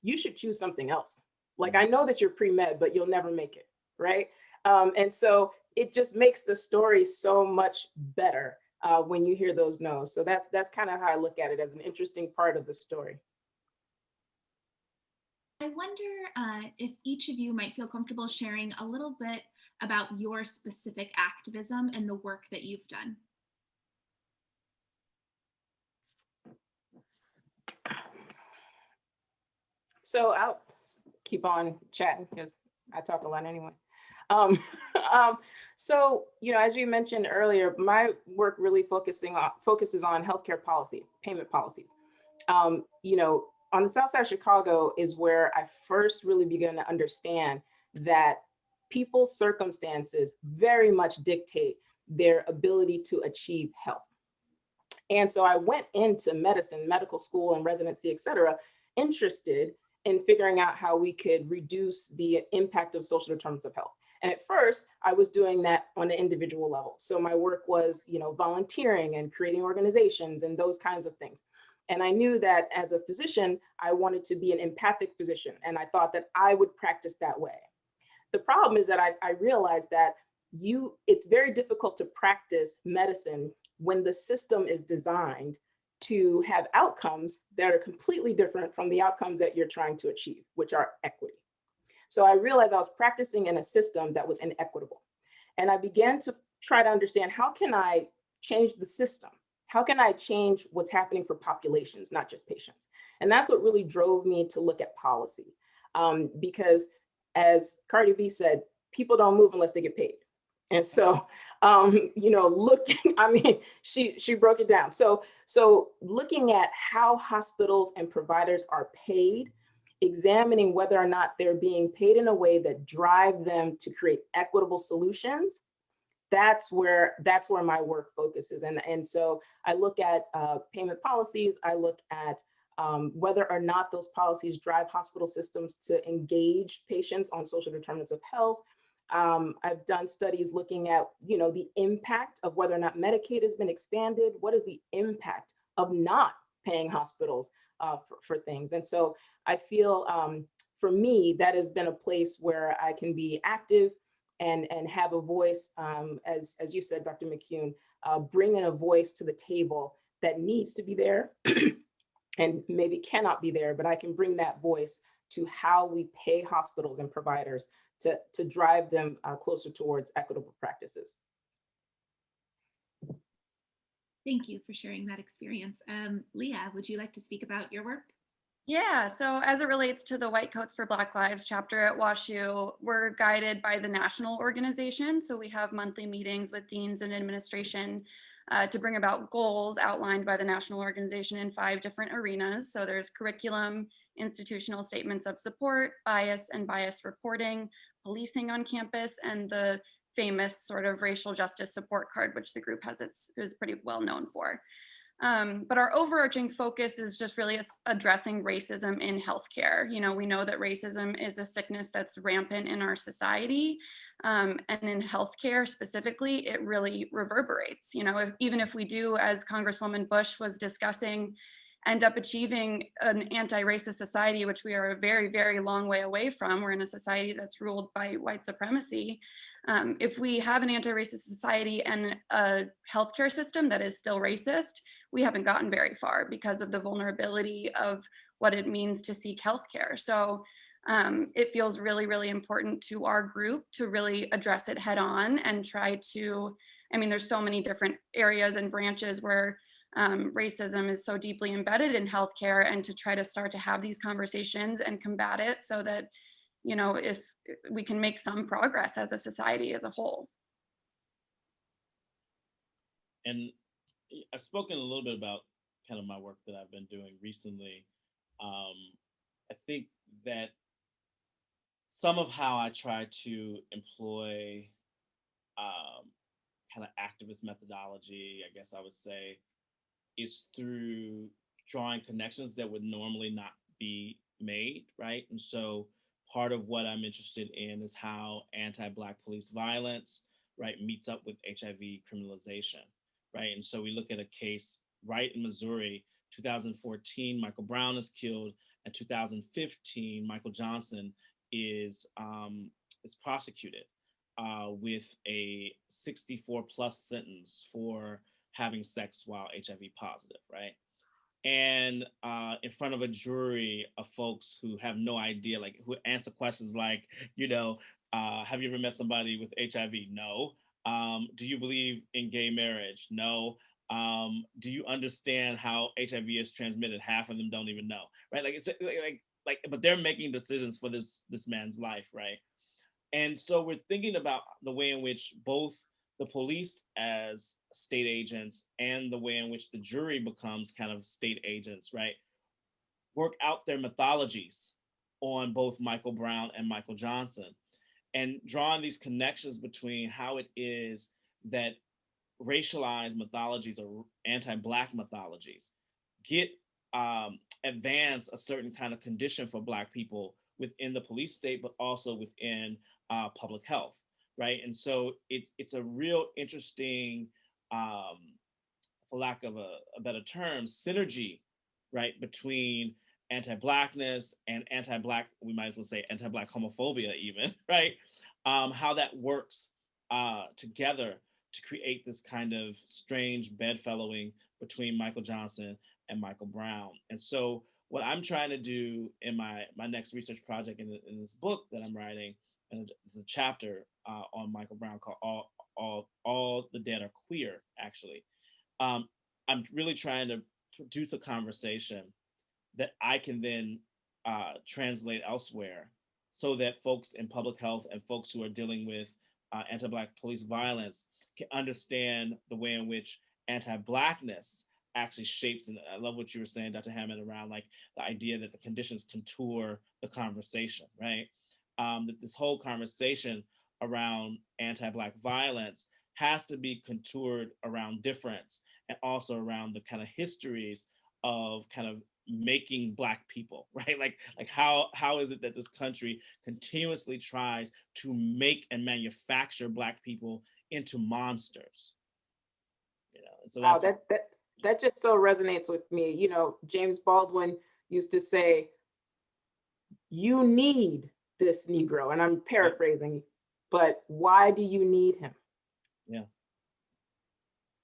you should choose something else. Like, I know that you're pre-med, but you'll never make it, right? And so it just makes the story so much better when you hear those no's. So that's kind of how I look at it, as an interesting part of the story. I wonder if each of you might feel comfortable sharing a little bit about your specific activism and the work that you've done. So I'll keep on chatting because I talk a lot anyway. So, as you mentioned earlier, my work really focuses on healthcare policy, payment policies. On the South Side of Chicago is where I first really began to understand that people's circumstances very much dictate their ability to achieve health. And so I went into medicine, medical school and residency, et cetera, interested in figuring out how we could reduce the impact of social determinants of health. And at first, I was doing that on an individual level. So my work was, volunteering and creating organizations and those kinds of things. And I knew that as a physician, I wanted to be an empathic physician. And I thought that I would practice that way. The problem is that I realized that it's very difficult to practice medicine when the system is designed to have outcomes that are completely different from the outcomes that you're trying to achieve, which are equity. So I realized I was practicing in a system that was inequitable. And I began to try to understand, how can I change the system? How can I change what's happening for populations, not just patients? And that's what really drove me to look at policy. Because as Cardi B said, people don't move unless they get paid. And so, she broke it down. So looking at how hospitals and providers are paid, examining whether or not they're being paid in a way that drive them to create equitable solutions, that's where my work focuses. And so I look at payment policies, I look at whether or not those policies drive hospital systems to engage patients on social determinants of health. I've done studies looking at, the impact of whether or not Medicaid has been expanded. What is the impact of not paying hospitals for things? And so I feel for me, that has been a place where I can be active and have a voice, as you said, Dr. McCune, bringing a voice to the table that needs to be there and maybe cannot be there, but I can bring that voice to how we pay hospitals and providers to drive them closer towards equitable practices. Thank you for sharing that experience. Leah, would you like to speak about your work? Yeah, so as it relates to the White Coats for Black Lives chapter at WashU, we're guided by the national organization. So we have monthly meetings with deans and administration to bring about goals outlined by the national organization in 5 different arenas. So there's curriculum, institutional statements of support, bias and bias reporting, policing on campus, and the famous sort of racial justice support card, which the group is pretty well known for. But our overarching focus is just really addressing racism in healthcare. You know, we know that racism is a sickness that's rampant in our society, and in healthcare specifically, it really reverberates. You know, even if we do, as Congresswoman Bush was discussing, end up achieving an anti-racist society, which we are a very, very long way away from. We're in a society that's ruled by white supremacy. If we have an anti-racist society and a healthcare system that is still racist, we haven't gotten very far because of the vulnerability of what it means to seek healthcare. So it feels really, really important to our group to really address it head on and try to, I mean, there's so many different areas and branches where racism is so deeply embedded in healthcare, and to try to start to have these conversations and combat it so that, you know, if we can make some progress as a society as a whole. And I've spoken a little bit about kind of my work that I've been doing recently. I think that some of how I try to employ kind of activist methodology, I guess I would say, is through drawing connections that would normally not be made, right? And so part of what I'm interested in is how anti-Black police violence, right, meets up with HIV criminalization, right? And so we look at a case right in Missouri, 2014, Michael Brown is killed, and 2015, Michael Johnson is prosecuted with a 64+ sentence for having sex while HIV positive, right? And in front of a jury of folks who have no idea, like who answer questions like, you know, have you ever met somebody with HIV? No. Do you believe in gay marriage? No. Do you understand how HIV is transmitted? Half of them don't even know, right? Like it's like, but they're making decisions for this man's life, right? And so we're thinking about the way in which both the police as state agents and the way in which the jury becomes kind of state agents, right, work out their mythologies on both Michael Brown and Michael Johnson, and drawing these connections between how it is that racialized mythologies or anti-Black mythologies get advance a certain kind of condition for Black people within the police state, but also within public health. Right. And so it's a real interesting, for lack of a better term, synergy, right, between anti-Blackness and anti-Black, we might as well say anti-Black homophobia even, right? How that works together to create this kind of strange bedfellowing between Michael Johnson and Michael Brown. And so what I'm trying to do in my next research project in this book that I'm writing, and it's a chapter on Michael Brown called All the Dead Are Queer, actually. I'm really trying to produce a conversation that I can then translate elsewhere so that folks in public health and folks who are dealing with anti-Black police violence can understand the way in which anti-Blackness actually shapes, and I love what you were saying, Dr. Hammond, around like the idea that the conditions contour the conversation, right? That this whole conversation around anti-Black violence has to be contoured around difference and also around the kind of histories of kind of making Black people, right? Like how is it that this country continuously tries to make and manufacture Black people into monsters? You know, and so wow, that's that just so resonates with me. You know, James Baldwin used to say, "You need this Negro," and I'm paraphrasing, but why do you need him?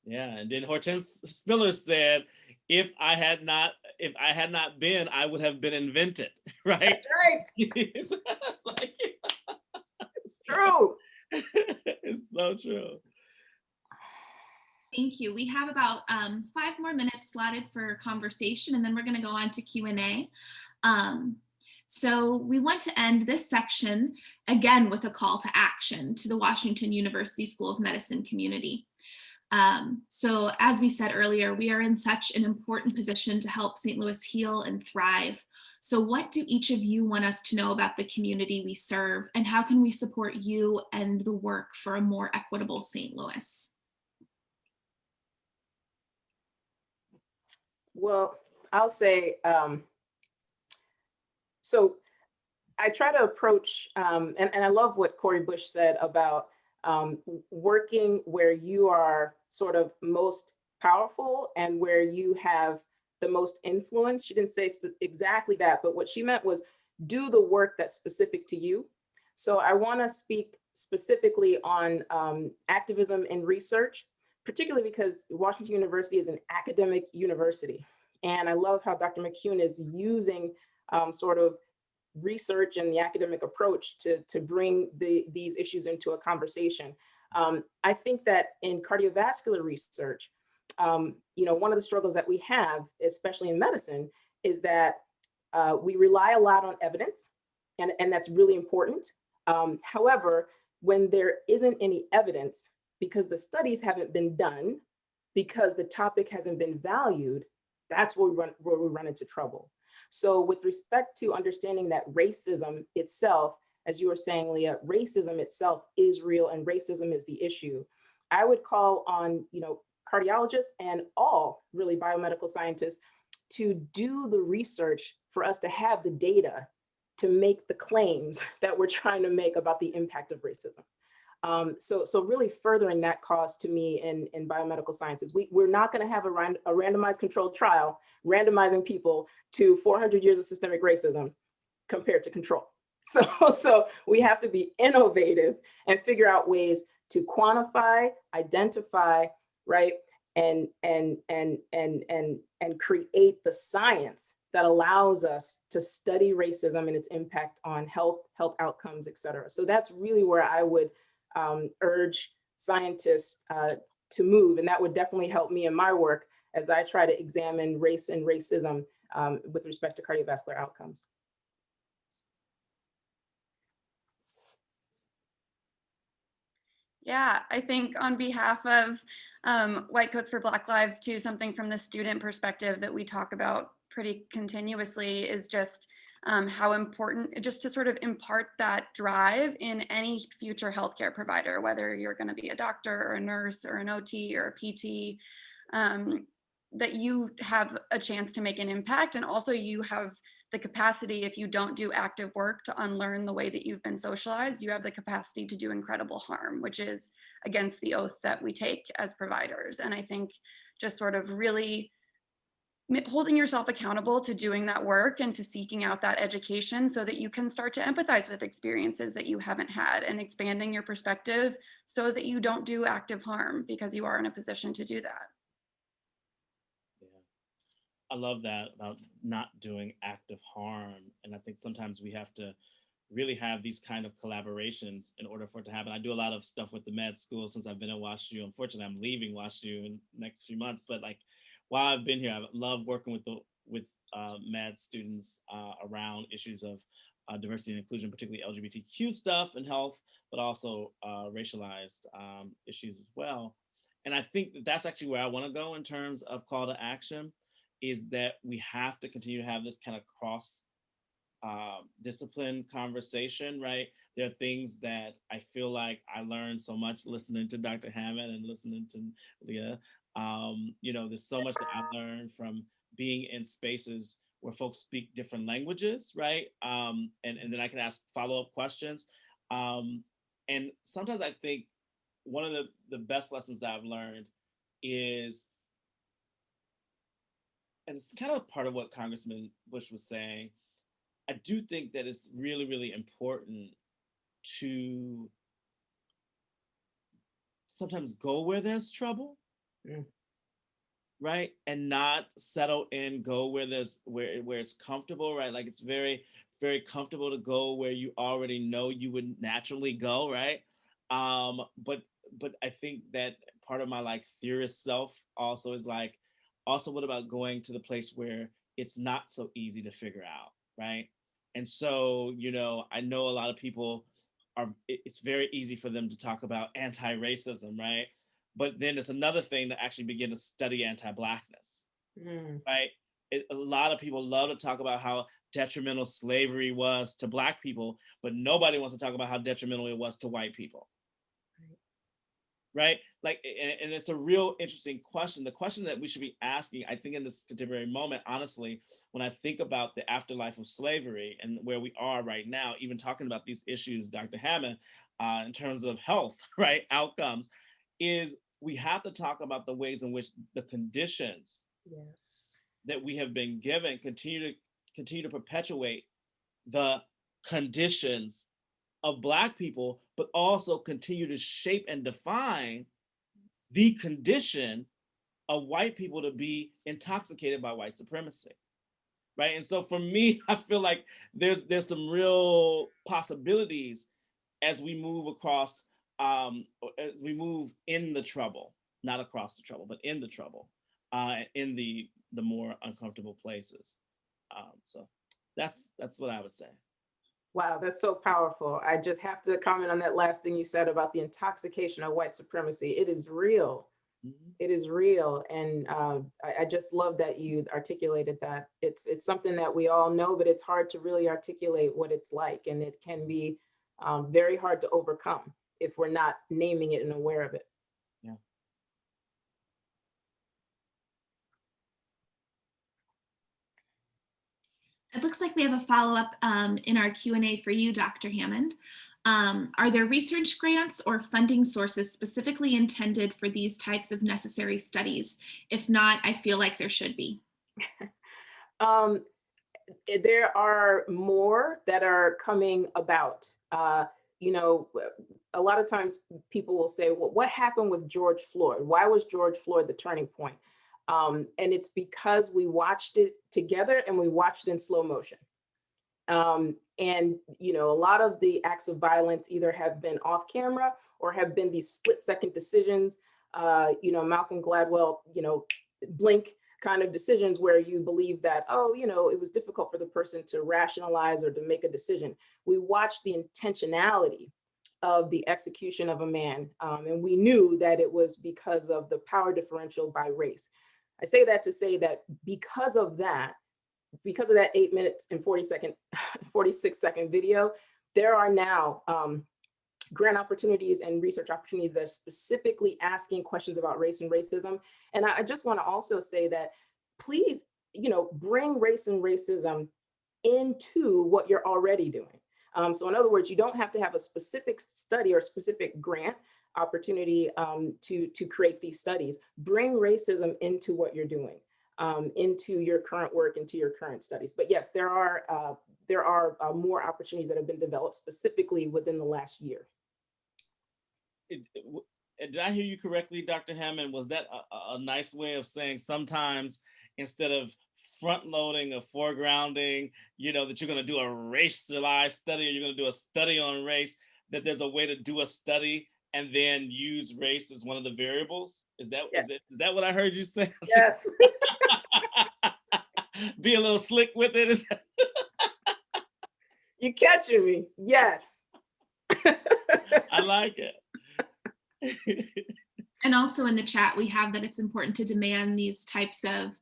Yeah, and then Hortense Spiller said, if I had not been, I would have been invented, right? That's right. It's like, True. It's so true. Thank you. We have about 5 more minutes slotted for conversation, and then we're going to go on to Q&A. So we want to end this section again with a call to action to the Washington University School of Medicine community. So as we said earlier, we are in such an important position to help St. Louis heal and thrive. So what do each of you want us to know about the community we serve, and how can we support you and the work for a more equitable St. Louis? Well, I'll say, so I try to approach, and I love what Cori Bush said about working where you are sort of most powerful and where you have the most influence. She didn't say exactly that, but what she meant was do the work that's specific to you. So I want to speak specifically on activism and research, particularly because Washington University is an academic university. And I love how Dr. McCune is using sort of research and the academic approach to bring these issues into a conversation. I think that in cardiovascular research, one of the struggles that we have, especially in medicine, is that we rely a lot on evidence, and that's really important. However, when there isn't any evidence, because the studies haven't been done, because the topic hasn't been valued, that's where we run into trouble. So with respect to understanding that racism itself, as you were saying, Leah, racism itself is real and racism is the issue. I would call on, cardiologists and all really biomedical scientists to do the research for us to have the data to make the claims that we're trying to make about the impact of racism. So really furthering that cause to me in biomedical sciences, we're not going to have a randomized controlled trial randomizing people to 400 years of systemic racism compared to control. So we have to be innovative and figure out ways to quantify, identify, right, and create the science that allows us to study racism and its impact on health outcomes, et cetera. So that's really where I would urge scientists to move. And that would definitely help me in my work as I try to examine race and racism with respect to cardiovascular outcomes. Yeah, I think on behalf of White Coats for Black Lives too, something from the student perspective that we talk about pretty continuously is just how important, just to sort of impart that drive in any future healthcare provider, whether you're going to be a doctor or a nurse or an OT or a PT, that you have a chance to make an impact. And also you have the capacity, if you don't do active work to unlearn the way that you've been socialized, you have the capacity to do incredible harm, which is against the oath that we take as providers. And I think just sort of really holding yourself accountable to doing that work and to seeking out that education so that you can start to empathize with experiences that you haven't had, and expanding your perspective so that you don't do active harm because you are in a position to do that. I love that about not doing active harm. And I think sometimes we have to really have these kind of collaborations in order for it to happen. I do a lot of stuff with the med school since I've been at WashU. Unfortunately, I'm leaving WashU in the next few months, but like while I've been here, I love working with med students around issues of diversity and inclusion, particularly LGBTQ stuff and health, but also racialized issues as well. And I think that's actually where I want to go in terms of call to action, is that we have to continue to have this kind of cross discipline conversation, right? There are things that I feel like I learned so much listening to Dr. Hammond and listening to Leah. There's so much that I learned from being in spaces where folks speak different languages, right? And then I can ask follow-up questions. And sometimes I think one of the best lessons that I've learned is, and it's kind of part of what Congressman Bush was saying, I do think that it's really, really important to sometimes go where there's trouble, right? And not settle in, go where it's comfortable, right? Like it's very very comfortable to go where you already know you would naturally go, right? But I think that part of my like theorist self also is like, also what about going to the place where it's not so easy to figure out, right? And so, you know, I know a lot of people it's very easy for them to talk about anti-racism, right? But then it's another thing to actually begin to study anti-Blackness, right? A lot of people love to talk about how detrimental slavery was to Black people, but nobody wants to talk about how detrimental it was to white people. Right? Like, and it's a real interesting question. The question that we should be asking, I think in this contemporary moment, honestly, when I think about the afterlife of slavery and where we are right now, even talking about these issues, Dr. Hammond, in terms of health, right, outcomes, is we have to talk about the ways in which the conditions that we have been given continue to perpetuate the conditions of Black people, but also continue to shape and define the condition of white people to be intoxicated by white supremacy, right? And so for me, I feel like there's some real possibilities as we move across, as we move in the trouble, not across the trouble, but in the trouble, in the more uncomfortable places. So that's what I would say. Wow, that's so powerful. I just have to comment on that last thing you said about the intoxication of white supremacy. It is real. It is real. And I just love that you articulated that. It's something that we all know, but it's hard to really articulate what it's like. And it can be very hard to overcome if we're not naming it and aware of it. Yeah. It looks like we have a follow-up in our Q&A for you, Dr. Hammond. Are there research grants or funding sources specifically intended for these types of necessary studies? If not, I feel like there should be. There are more that are coming about. You know, a lot of times people will say, well, what happened with George Floyd? Why was George Floyd the turning point? And it's because we watched it together and we watched it in slow motion. And, you know, a lot of the acts of violence either have been off camera or have been these split-second decisions, you know, Malcolm Gladwell, you know, blink kind of decisions where you believe that, oh, you know, it was difficult for the person to rationalize or to make a decision. We watched the intentionality of the execution of a man, and we knew that it was because of the power differential by race. I say that to say that because of that 8 minutes and 46-second video, there are now grant opportunities and research opportunities that are specifically asking questions about race and racism. And I just want to also say that, please, you know, bring race and racism into what you're already doing. So in other words, you don't have to have a specific study or specific grant opportunity to create these studies. Bring racism into what you're doing, into your current work, into your current studies. But yes, there are more opportunities that have been developed specifically within the last year. Did I hear you correctly, Dr. Hammond? Was that a nice way of saying sometimes instead of front loading or foregrounding, you know, that you're going to do a racialized study or you're going to do a study on race, that there's a way to do a study and then use race as one of the variables? Is that, yes. is that what I heard you say? Yes. Be a little slick with it. You catching me? Yes. I like it. And also in the chat, we have that it's important to demand these types of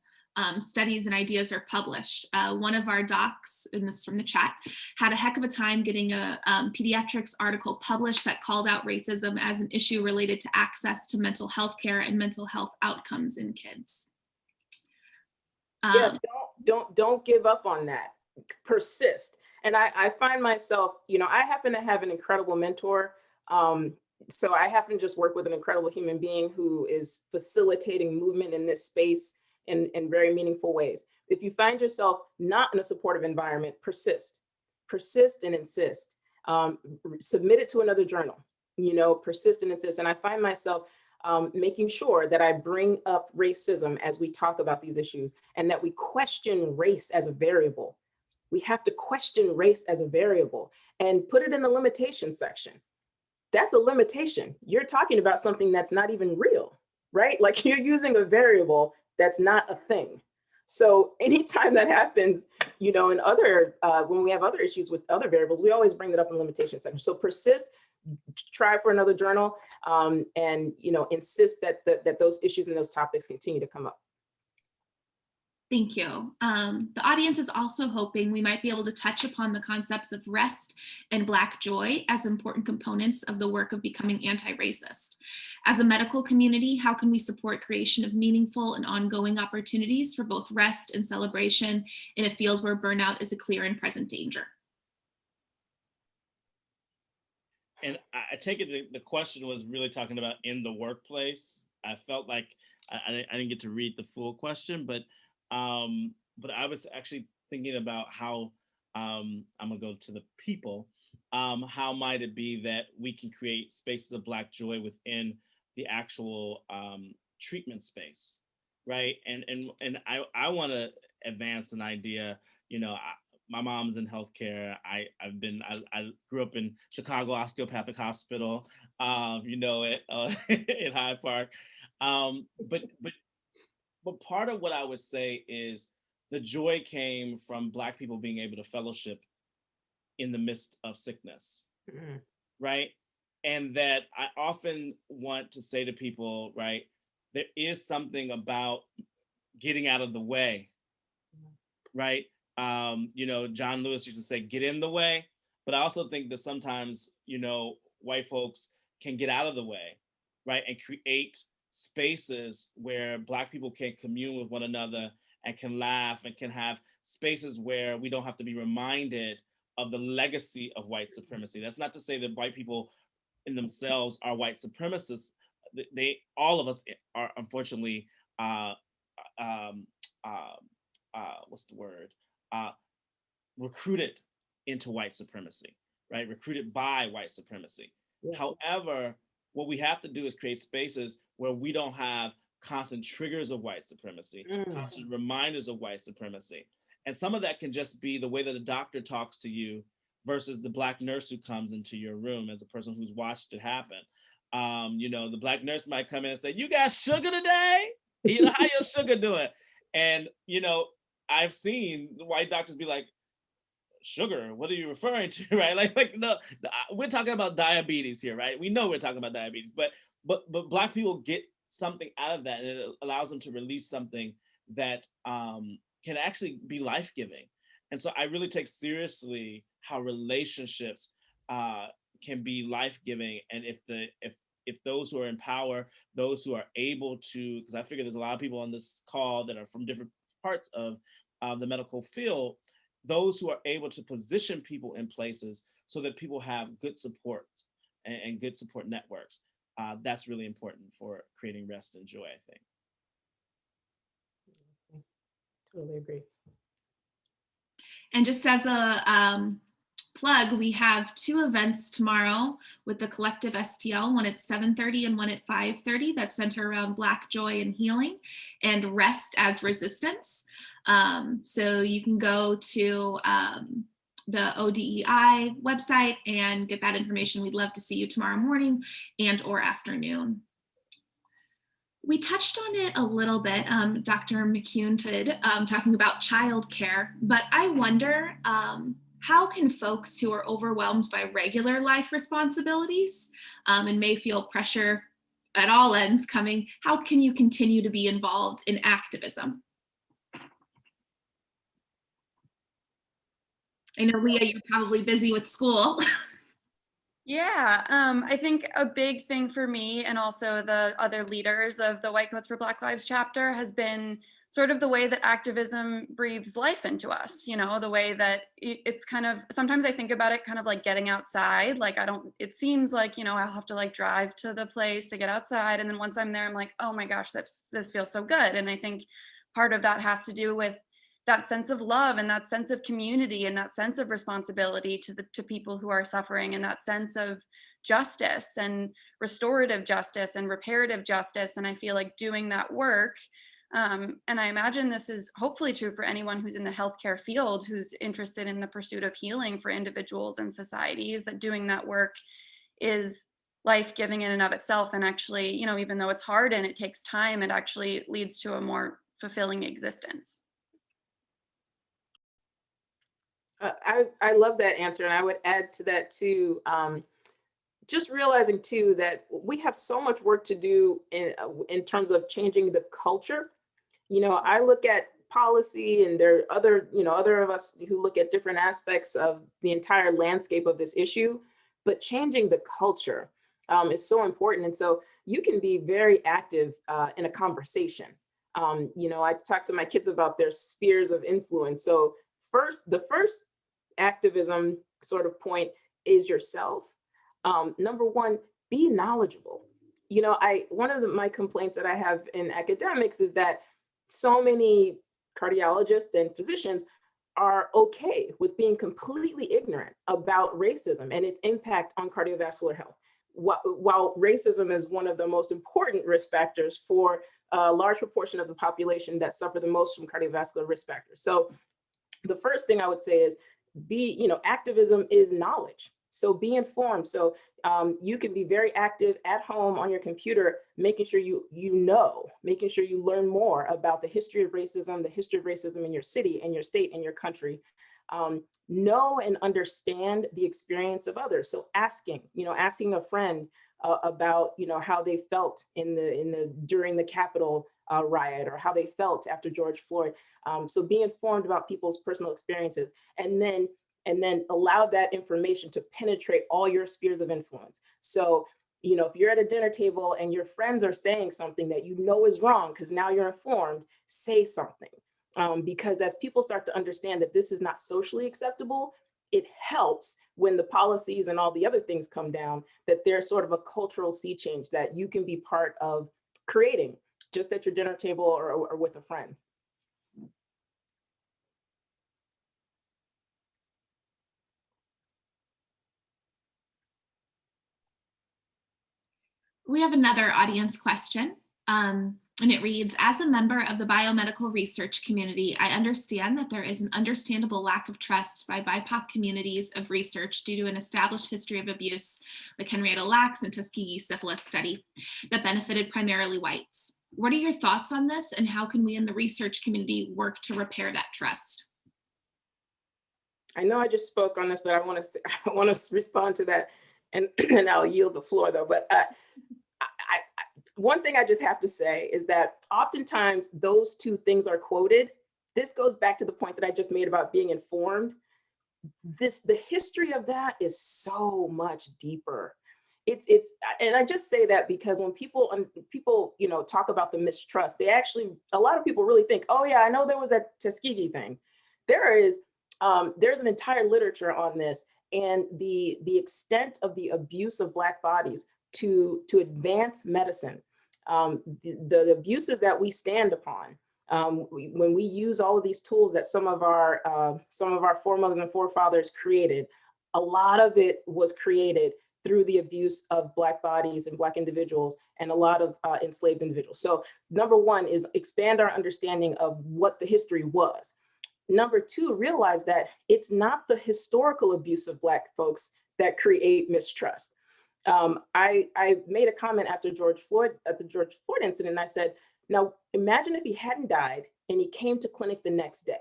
studies and ideas are published. One of our docs, and this is from the chat, had a heck of a time getting a pediatrics article published that called out racism as an issue related to access to mental health care and mental health outcomes in kids. Yeah, don't give up on that. Persist. And I find myself, you know, I happen to have an incredible mentor. So I happen to just work with an incredible human being who is facilitating movement in this space in very meaningful ways. If you find yourself not in a supportive environment, persist and insist. Submit it to another journal, you know, persist and insist. And I find myself making sure that I bring up racism as we talk about these issues and that we question race as a variable. We have to question race as a variable and put it in the limitation section. That's a limitation. You're talking about something that's not even real, right? Like you're using a variable that's not a thing. So anytime that happens, you know, in other, when we have other issues with other variables, we always bring that up in the limitation section. So persist, try for another journal, and, you know, insist that, that those issues and those topics continue to come up. Thank you. The audience is also hoping we might be able to touch upon the concepts of rest and Black joy as important components of the work of becoming anti-racist. As a medical community, how can we support creation of meaningful and ongoing opportunities for both rest and celebration in a field where burnout is a clear and present danger? And I take it the question was really talking about in the workplace. I felt like I didn't get to read the full question, but I was actually thinking about how I'm gonna go to the people. How might it be that we can create spaces of Black joy within the actual treatment space, right? And I want to advance an idea. You know, my mom's in healthcare. I grew up in Chicago Osteopathic Hospital. You know it in Hyde Park. But part of what I would say is the joy came from Black people being able to fellowship in the midst of sickness, right? And that I often want to say to people, right, there is something about getting out of the way, right? You know, John Lewis used to say, get in the way. But I also think that sometimes, you know, white folks can get out of the way, right? And create spaces where Black people can commune with one another and can laugh and can have spaces where we don't have to be reminded of the legacy of white supremacy. That's not to say that white people in themselves are white supremacists. All of us are unfortunately, what's the word? Recruited into white supremacy, right? Recruited by white supremacy. Yeah. However, what we have to do is create spaces where we don't have constant triggers of white supremacy, constant reminders of white supremacy. And some of that can just be the way that a doctor talks to you versus the Black nurse who comes into your room as a person who's watched it happen. You know, the Black nurse might come in and say, "You got sugar today? You know, how your sugar doing?" And, you know, I've seen white doctors be like, "Sugar, what are you referring to?" Right? Like no, we're talking about diabetes here, right? We know we're talking about diabetes, but Black people get something out of that, and it allows them to release something that can actually be life-giving. And so I really take seriously how relationships can be life-giving, and if those who are in power, those who are able to, because I figure there's a lot of people on this call that are from different parts of the medical field, those who are able to position people in places so that people have good support and good support networks. That's really important for creating rest and joy, I think. Totally agree. And just as a plug, we have 2 events tomorrow with the Collective STL, one at 7:30 and one at 5:30 that center around Black joy and healing and rest as resistance. So you can go to the ODEI website and get that information. We'd love to see you tomorrow morning and or afternoon. We touched on it a little bit, Dr. McCune did, talking about childcare, but I wonder, how can folks who are overwhelmed by regular life responsibilities and may feel pressure at all ends coming, how can you continue to be involved in activism? I know, Leah, you're probably busy with school. Yeah, I think a big thing for me and also the other leaders of the White Coats for Black Lives chapter has been sort of the way that activism breathes life into us, you know, the way that it's kind of, sometimes I think about it kind of like getting outside. Like it seems like, you know, I'll have to like drive to the place to get outside. And then once I'm there, I'm like, oh my gosh, this feels so good. And I think part of that has to do with that sense of love and that sense of community and that sense of responsibility to people who are suffering, and that sense of justice and restorative justice and reparative justice. And I feel like doing that work And I imagine this is hopefully true for anyone who's in the healthcare field, who's interested in the pursuit of healing for individuals and societies, that doing that work is life-giving in and of itself. And actually, you know, even though it's hard and it takes time, it actually leads to a more fulfilling existence. I love that answer. And I would add to that too, just realizing too, that we have so much work to do in terms of changing the culture. You know, I look at policy, and there are other, you know, other of us who look at different aspects of the entire landscape of this issue, but changing the culture is so important. And so you can be very active in a conversation. You know, I talk to my kids about their spheres of influence. So the first activism sort of point is yourself. Number one, be knowledgeable. You know, one of my complaints that I have in academics is that so many cardiologists and physicians are okay with being completely ignorant about racism and its impact on cardiovascular health. While racism is one of the most important risk factors for a large proportion of the population that suffer the most from cardiovascular risk factors. So the first thing I would say is activism is knowledge. So be informed. So you can be very active at home on your computer, making sure making sure you learn more about the history of racism in your city and your state and your country. Know and understand the experience of others. So asking a friend about, how they felt during the Capitol riot, or how they felt after George Floyd. So be informed about people's personal experiences, and then allow that information to penetrate all your spheres of influence. So, if you're at a dinner table and your friends are saying something that you know is wrong, because now you're informed, say something. Because as people start to understand that this is not socially acceptable, it helps when the policies and all the other things come down, that there's sort of a cultural sea change that you can be part of creating just at your dinner table or with a friend. We have another audience question, and it reads, as a member of the biomedical research community, I understand that there is an understandable lack of trust by BIPOC communities of research due to an established history of abuse, like Henrietta Lacks and Tuskegee syphilis study, that benefited primarily whites. What are your thoughts on this, and how can we in the research community work to repair that trust? I know I just spoke on this, but I want to respond to that, and I'll yield the floor though. But one thing I just have to say is that oftentimes those two things are quoted. This goes back to the point that I just made about being informed. The history of that is so much deeper. And I just say that because when people talk about the mistrust, a lot of people really think, oh yeah, I know there was that Tuskegee thing. There's an entire literature on this, and the extent of the abuse of Black bodies to advance medicine, the abuses that we stand upon when we use all of these tools that some of our foremothers and forefathers created. A lot of it was created through the abuse of Black bodies and Black individuals, and a lot of enslaved individuals. So number one is expand our understanding of what the history was. Number two, realize that it's not the historical abuse of Black folks that create mistrust. I made a comment after the George Floyd incident, and I said, now imagine if he hadn't died and he came to clinic the next day.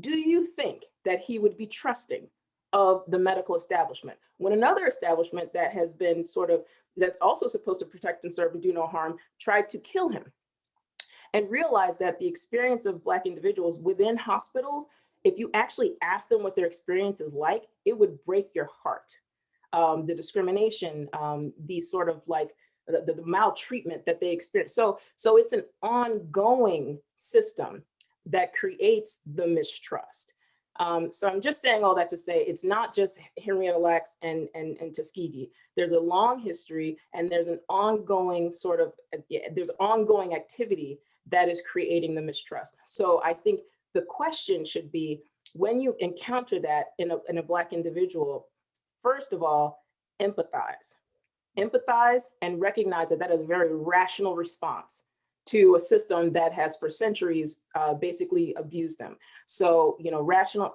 Do you think that he would be trusting of the medical establishment when another establishment that has been that's also supposed to protect and serve and do no harm tried to kill him? And realize that the experience of Black individuals within hospitals, if you actually ask them what their experience is like, it would break your heart. The discrimination, the sort of like the maltreatment that they experience. So it's an ongoing system that creates the mistrust. So I'm just saying all that to say it's not just Henrietta Lacks and Tuskegee. There's a long history, and there's an ongoing ongoing activity that is creating the mistrust. So I think the question should be, when you encounter that in a Black individual, first of all, empathize and recognize that that is a very rational response to a system that has for centuries basically abused them. So,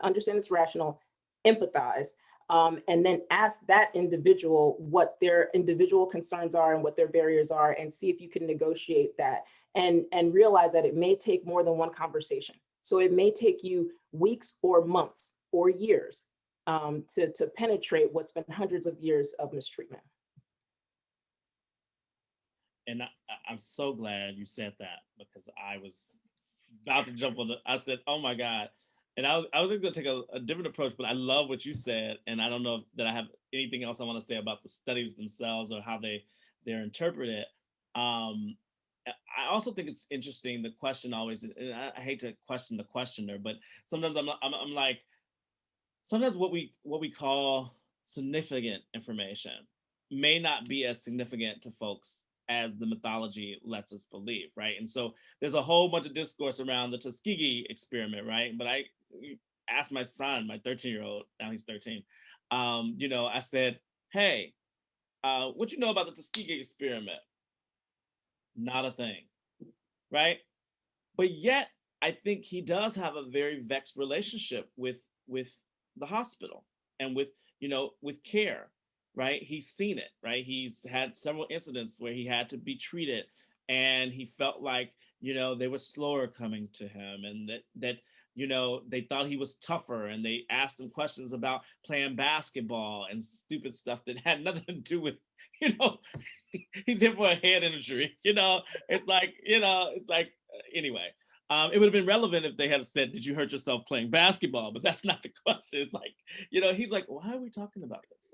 understand it's rational, empathize, and then ask that individual what their individual concerns are and what their barriers are, and see if you can negotiate that, and realize that it may take more than one conversation. So it may take you weeks or months or years to penetrate what's been hundreds of years of mistreatment. And I'm so glad you said that, because I was about to jump on I said, oh my God. And I was going to take a different approach, but I love what you said. And I don't know that I have anything else I want to say about the studies themselves or how they're interpreted. I also think it's interesting, the question always, and I hate to question the questioner, but sometimes I'm like, sometimes what we call significant information may not be as significant to folks as the mythology lets us believe, right? And so there's a whole bunch of discourse around the Tuskegee experiment, right? But I asked my son, my 13-year-old, now he's 13, I said, hey, what you know about the Tuskegee experiment? Not a thing, right? But yet, I think he does have a very vexed relationship with the hospital and with care, right? He's seen it, right? He's had several incidents where he had to be treated, and he felt like, they were slower coming to him, and that they thought he was tougher, and they asked him questions about playing basketball and stupid stuff that had nothing to do with, he's here for a head injury, it's like, anyway. It would have been relevant if they had said, did you hurt yourself playing basketball? But that's not the question. It's like, he's like, why are we talking about this?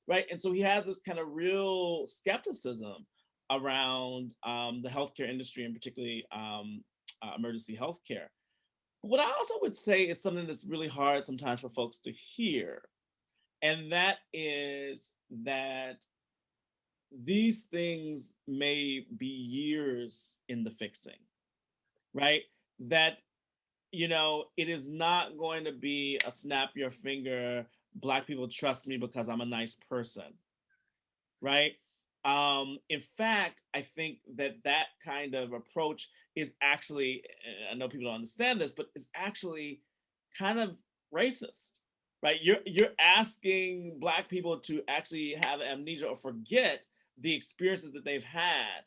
Right. And so he has this kind of real skepticism around the healthcare industry, and particularly emergency healthcare. But what I also would say is something that's really hard sometimes for folks to hear. And that is that these things may be years in the fixing, right? That, it is not going to be a snap your finger, Black people trust me because I'm a nice person, right? In fact, I think that kind of approach is actually, I know people don't understand this, but it's actually kind of racist, right? You're asking Black people to actually have amnesia or forget the experiences that they've had,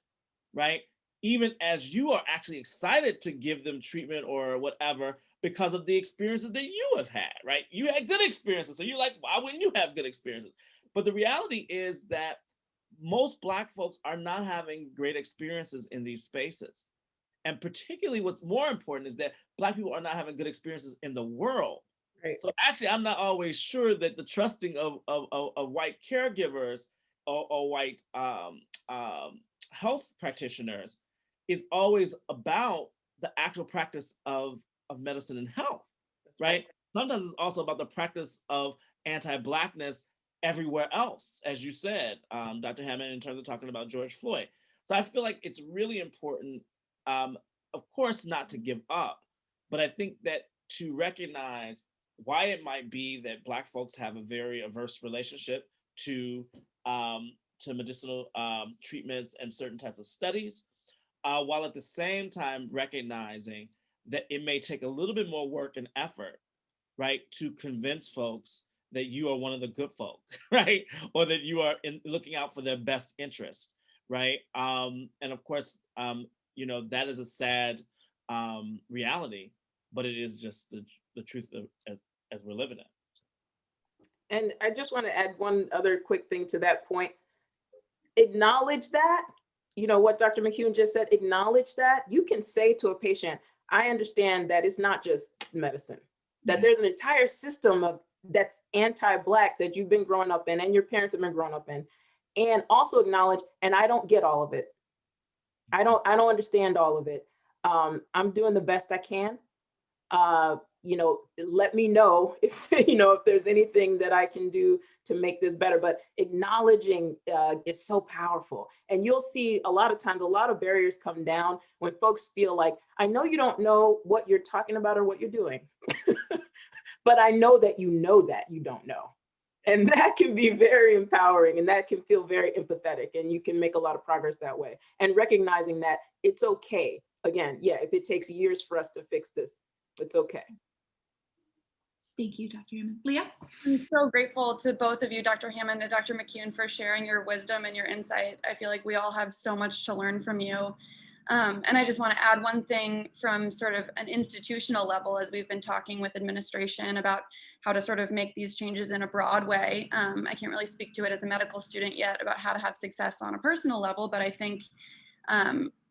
right? Even as you are actually excited to give them treatment or whatever because of the experiences that you have had, right? You had good experiences, so you're like, why wouldn't you have good experiences? But the reality is that most Black folks are not having great experiences in these spaces. And particularly what's more important is that Black people are not having good experiences in the world. Right. So actually, I'm not always sure that the trusting of white caregivers or white health practitioners is always about the actual practice of medicine and health, right? Sometimes it's also about the practice of anti-Blackness everywhere else, as you said, Dr. Hammond, in terms of talking about George Floyd. So I feel like it's really important, of course, not to give up, but I think that to recognize why it might be that Black folks have a very averse relationship to medicinal treatments and certain types of studies, while at the same time recognizing that it may take a little bit more work and effort, right, to convince folks that you are one of the good folk, right, or that you are looking out for their best interests, right? And of course, that is a sad reality, but it is just the truth as we're living it. And I just want to add one other quick thing to that point. Acknowledge that, what Dr. McCune just said, acknowledge that. You can say to a patient, I understand that it's not just medicine, that there's an entire system that's anti-Black that you've been growing up in and your parents have been growing up in. And also acknowledge, and I don't get all of it. I don't understand all of it. I'm doing the best I can. Let me know if there's anything that I can do to make this better. But acknowledging is so powerful. And you'll see a lot of times, a lot of barriers come down when folks feel like, I know you don't know what you're talking about or what you're doing, but I know that you don't know. And that can be very empowering, and that can feel very empathetic, and you can make a lot of progress that way. And recognizing that it's okay. Again, yeah, if it takes years for us to fix this, it's okay. Thank you, Dr. Hammond. Leah? I'm so grateful to both of you, Dr. Hammond and Dr. McCune, for sharing your wisdom and your insight. I feel like we all have so much to learn from you. And I just want to add one thing from sort of an institutional level, as we've been talking with administration about how to sort of make these changes in a broad way. I can't really speak to it as a medical student yet about how to have success on a personal level, but I think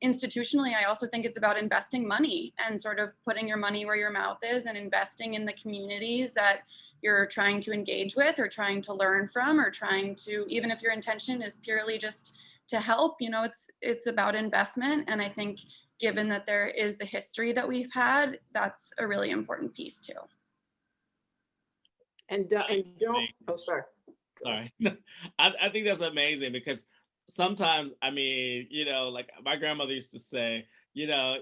institutionally, I also think it's about investing money and sort of putting your money where your mouth is and investing in the communities that you're trying to engage with or trying to learn from, or trying to, even if your intention is purely just to help, you know, it's about investment. And I think given that there is the history that we've had, that's a really important piece too. And don't, oh, sorry. Sorry. I think that's amazing, because sometimes, I mean, you know, like my grandmother used to say, you know,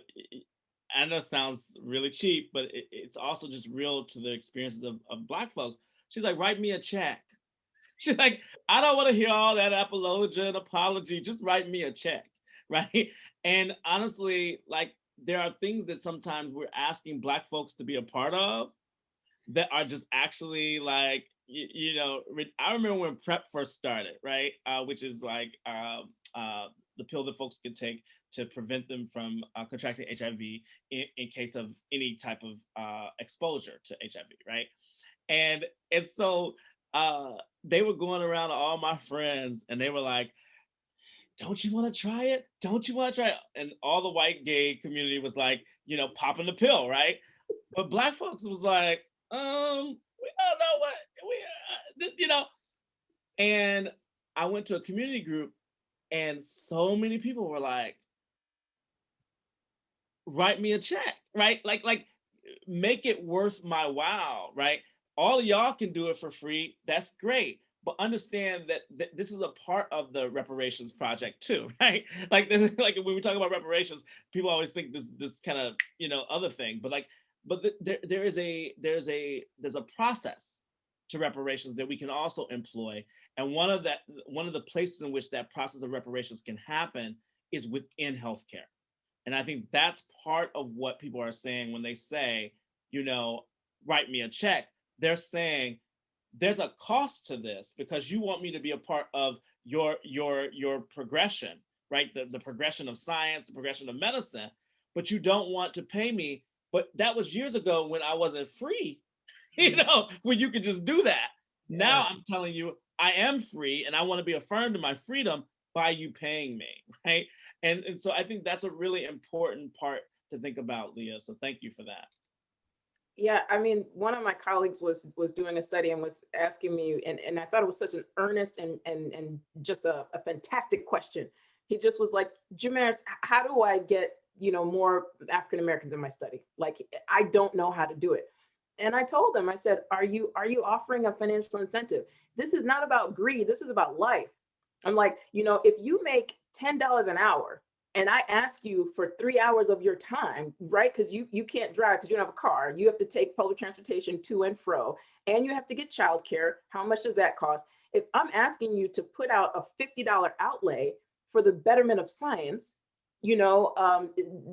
I know it sounds really cheap, but it's also just real to the experiences of Black folks. She's like, write me a check. She's like, I don't want to hear all that apologia and apology. Just write me a check, right? And honestly, like, there are things that sometimes we're asking Black folks to be a part of that are just actually like, you know, I remember when PrEP first started, right? Which is like the pill that folks can take to prevent them from contracting HIV in case of any type of exposure to HIV, right? And so they were going around to all my friends and they were like, don't you want to try it? Don't you want to try it? And all the white gay community was like, you know, popping the pill, right? But Black folks was like, we don't know what you know. And I went to a community group and so many people were like, write me a check, right? Like make it worth my while, right? All of y'all can do it for free. That's great. But understand that this is a part of the reparations project too, right? Like when we talk about reparations, people always think this kind of, you know, other thing, but there's a process to reparations that we can also employ. And one of the places in which that process of reparations can happen is within healthcare. And I think that's part of what people are saying when they say, you know, write me a check. They're saying there's a cost to this because you want me to be a part of your progression, right? The progression of science, the progression of medicine, but you don't want to pay me. But that was years ago when I wasn't free, you know, when you could just do that. Yeah. Now I'm telling you, I am free and I want to be affirmed in my freedom by you paying me, right? And so I think that's a really important part to think about, Leah. So thank you for that. Yeah, I mean, one of my colleagues was doing a study and was asking me, and I thought it was such an earnest and just a fantastic question. He just was like, Gmerice, how do I get, you know, more African Americans in my study? Like, I don't know how to do it. And I told him, I said, are you offering a financial incentive? This is not about greed. This is about life. I'm like, you know, if you make $10 an hour and I ask you for 3 hours of your time, right? Because you can't drive because you don't have a car. You have to take public transportation to and fro, and you have to get childcare. How much does that cost? If I'm asking you to put out a $50 outlay for the betterment of science, you know,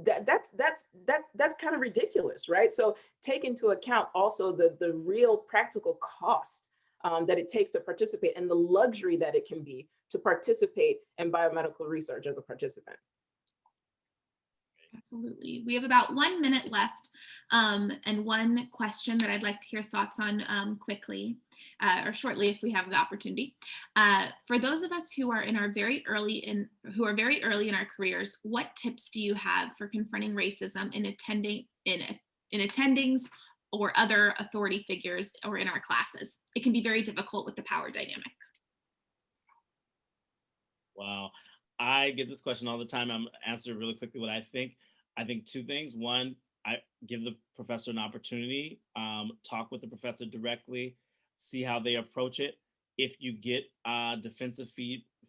that's kind of ridiculous, right? So take into account also the real practical cost that it takes to participate and the luxury that it can be to participate in biomedical research as a participant. Absolutely. We have about 1 minute left, and one question that I'd like to hear thoughts on quickly, or shortly if we have the opportunity. For those of us who are very early in our careers, what tips do you have for confronting racism in attendings or other authority figures or in our classes? It can be very difficult with the power dynamic. Wow. I get this question all the time. I'm answering really quickly what I think. I think two things. One, I give the professor an opportunity, talk with the professor directly, see how they approach it. If you get defensive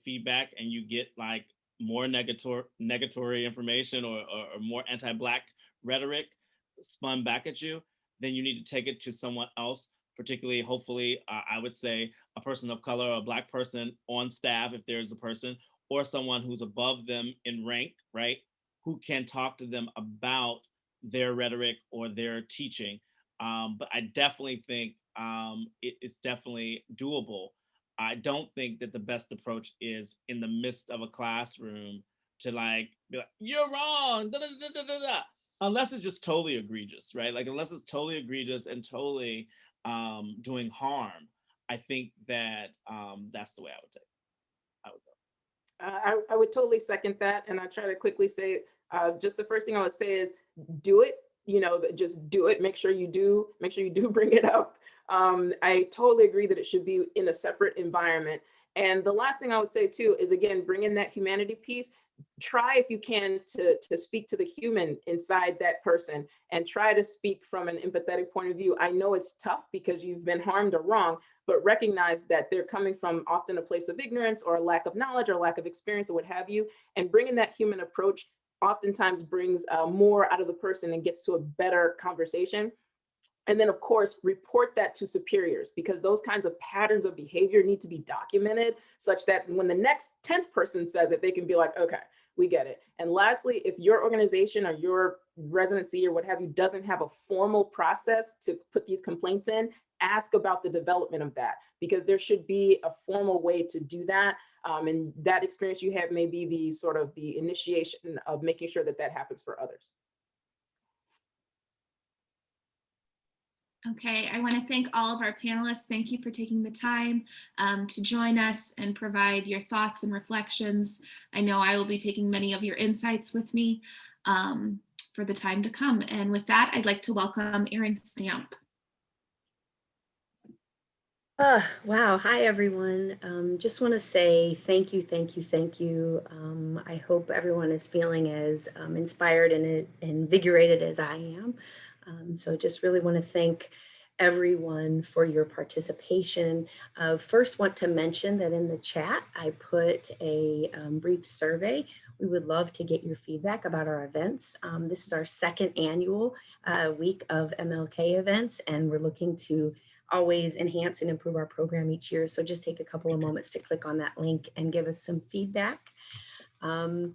feedback and you get like more negatory information or more anti-Black rhetoric spun back at you, then you need to take it to someone else particularly, hopefully, I would say a person of color or a Black person on staff, if there's a person, or someone who's above them in rank, right, who can talk to them about their rhetoric or their teaching. But I definitely think it's definitely doable. I don't think that the best approach is in the midst of a classroom to like be like, you're wrong, da, da, da, da, da, da. Unless it's just totally egregious, right? Like unless it's totally egregious and totally doing harm. I think that that's the way I would take it. I would go. I would totally second that. And I try to quickly say, just the first thing I would say is do it, just do it. Make sure you do bring it up. I totally agree that it should be in a separate environment. And the last thing I would say too, is again, bring in that humanity piece. Try if you can to speak to the human inside that person and try to speak from an empathetic point of view. I know it's tough because you've been harmed or wrong, but recognize that they're coming from often a place of ignorance or a lack of knowledge or lack of experience or what have you. And bringing that human approach oftentimes brings more out of the person and gets to a better conversation. And then, of course, report that to superiors, because those kinds of patterns of behavior need to be documented such that when the next 10th person says it, they can be like, okay, we get it. And lastly, if your organization or your residency or what have you doesn't have a formal process to put these complaints in, ask about the development of that, because there should be a formal way to do that. And that experience you have may be the sort of the initiation of making sure that that happens for others. Okay, I want to thank all of our panelists. Thank you for taking the time to join us and provide your thoughts and reflections. I know I will be taking many of your insights with me for the time to come. And with that, I'd like to welcome Erin Stamp. Wow. Hi, everyone. Just want to say thank you, thank you, thank you. I hope everyone is feeling as inspired and invigorated as I am. So just really want to thank everyone for your participation. First, want to mention that in the chat, I put a brief survey. We would love to get your feedback about our events. This is our second annual week of MLK events, and we're looking to always enhance and improve our program each year. So just take a couple of moments to click on that link and give us some feedback. And,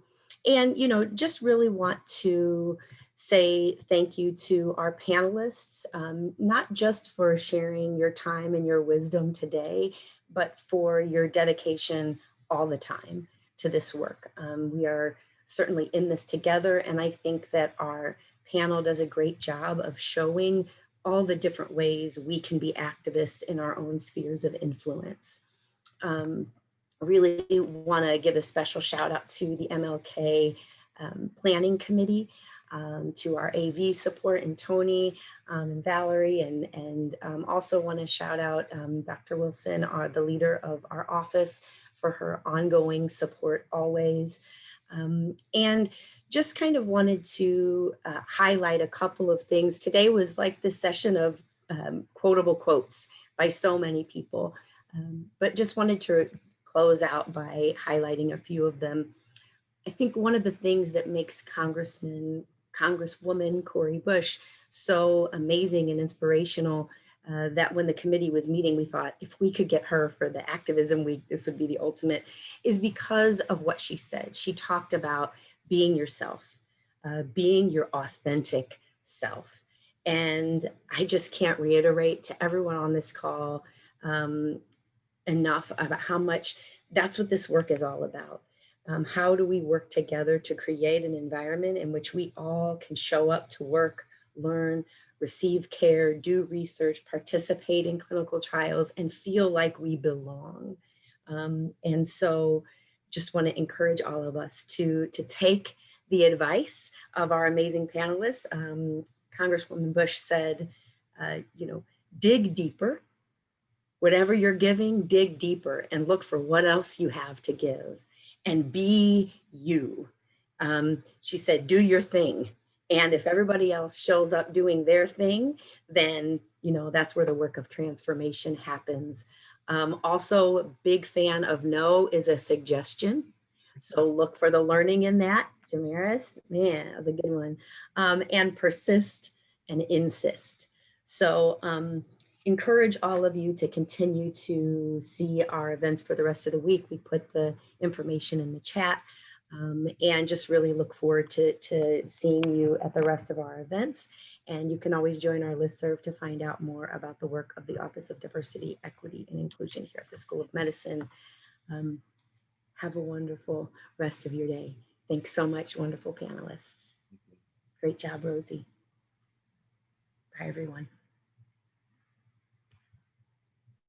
just really want to say thank you to our panelists, not just for sharing your time and your wisdom today, but for your dedication all the time to this work. We are certainly in this together, and I think that our panel does a great job of showing all the different ways we can be activists in our own spheres of influence. Really want to give a special shout out to the MLK Planning Committee, to our AV support and Tony and Valerie, and also want to shout out Dr. Wilson, the leader of our office, for her ongoing support always. And just kind of wanted to highlight a couple of things. Today was like this session of quotable quotes by so many people, but just wanted to close out by highlighting a few of them. I think one of the things that makes Congresswoman Cori Bush so amazing and inspirational, that when the committee was meeting, we thought if we could get her for the Activism Week, this would be the ultimate, is because of what she said. She talked about being yourself, being your authentic self. And I just can't reiterate to everyone on this call enough about how much that's what this work is all about. How do we work together to create an environment in which we all can show up to work, learn, receive care, do research, participate in clinical trials, and feel like we belong. And so just want to encourage all of us to take the advice of our amazing panelists. Congresswoman Bush said, dig deeper. Whatever you're giving, dig deeper and look for what else you have to give, and be you. She said, do your thing. And if everybody else shows up doing their thing, then, that's where the work of transformation happens. Also, a big fan of no is a suggestion. So look for the learning in that. Gmerice, man, that was a good one. And persist and insist. So, encourage all of you to continue to see our events for the rest of the week. We put the information in the chat, and just really look forward to seeing you at the rest of our events. And you can always join our listserv to find out more about the work of the Office of Diversity, Equity, and Inclusion here at the School of Medicine. Have a wonderful rest of your day. Thanks so much, wonderful panelists. Great job, Rosie. Bye, everyone.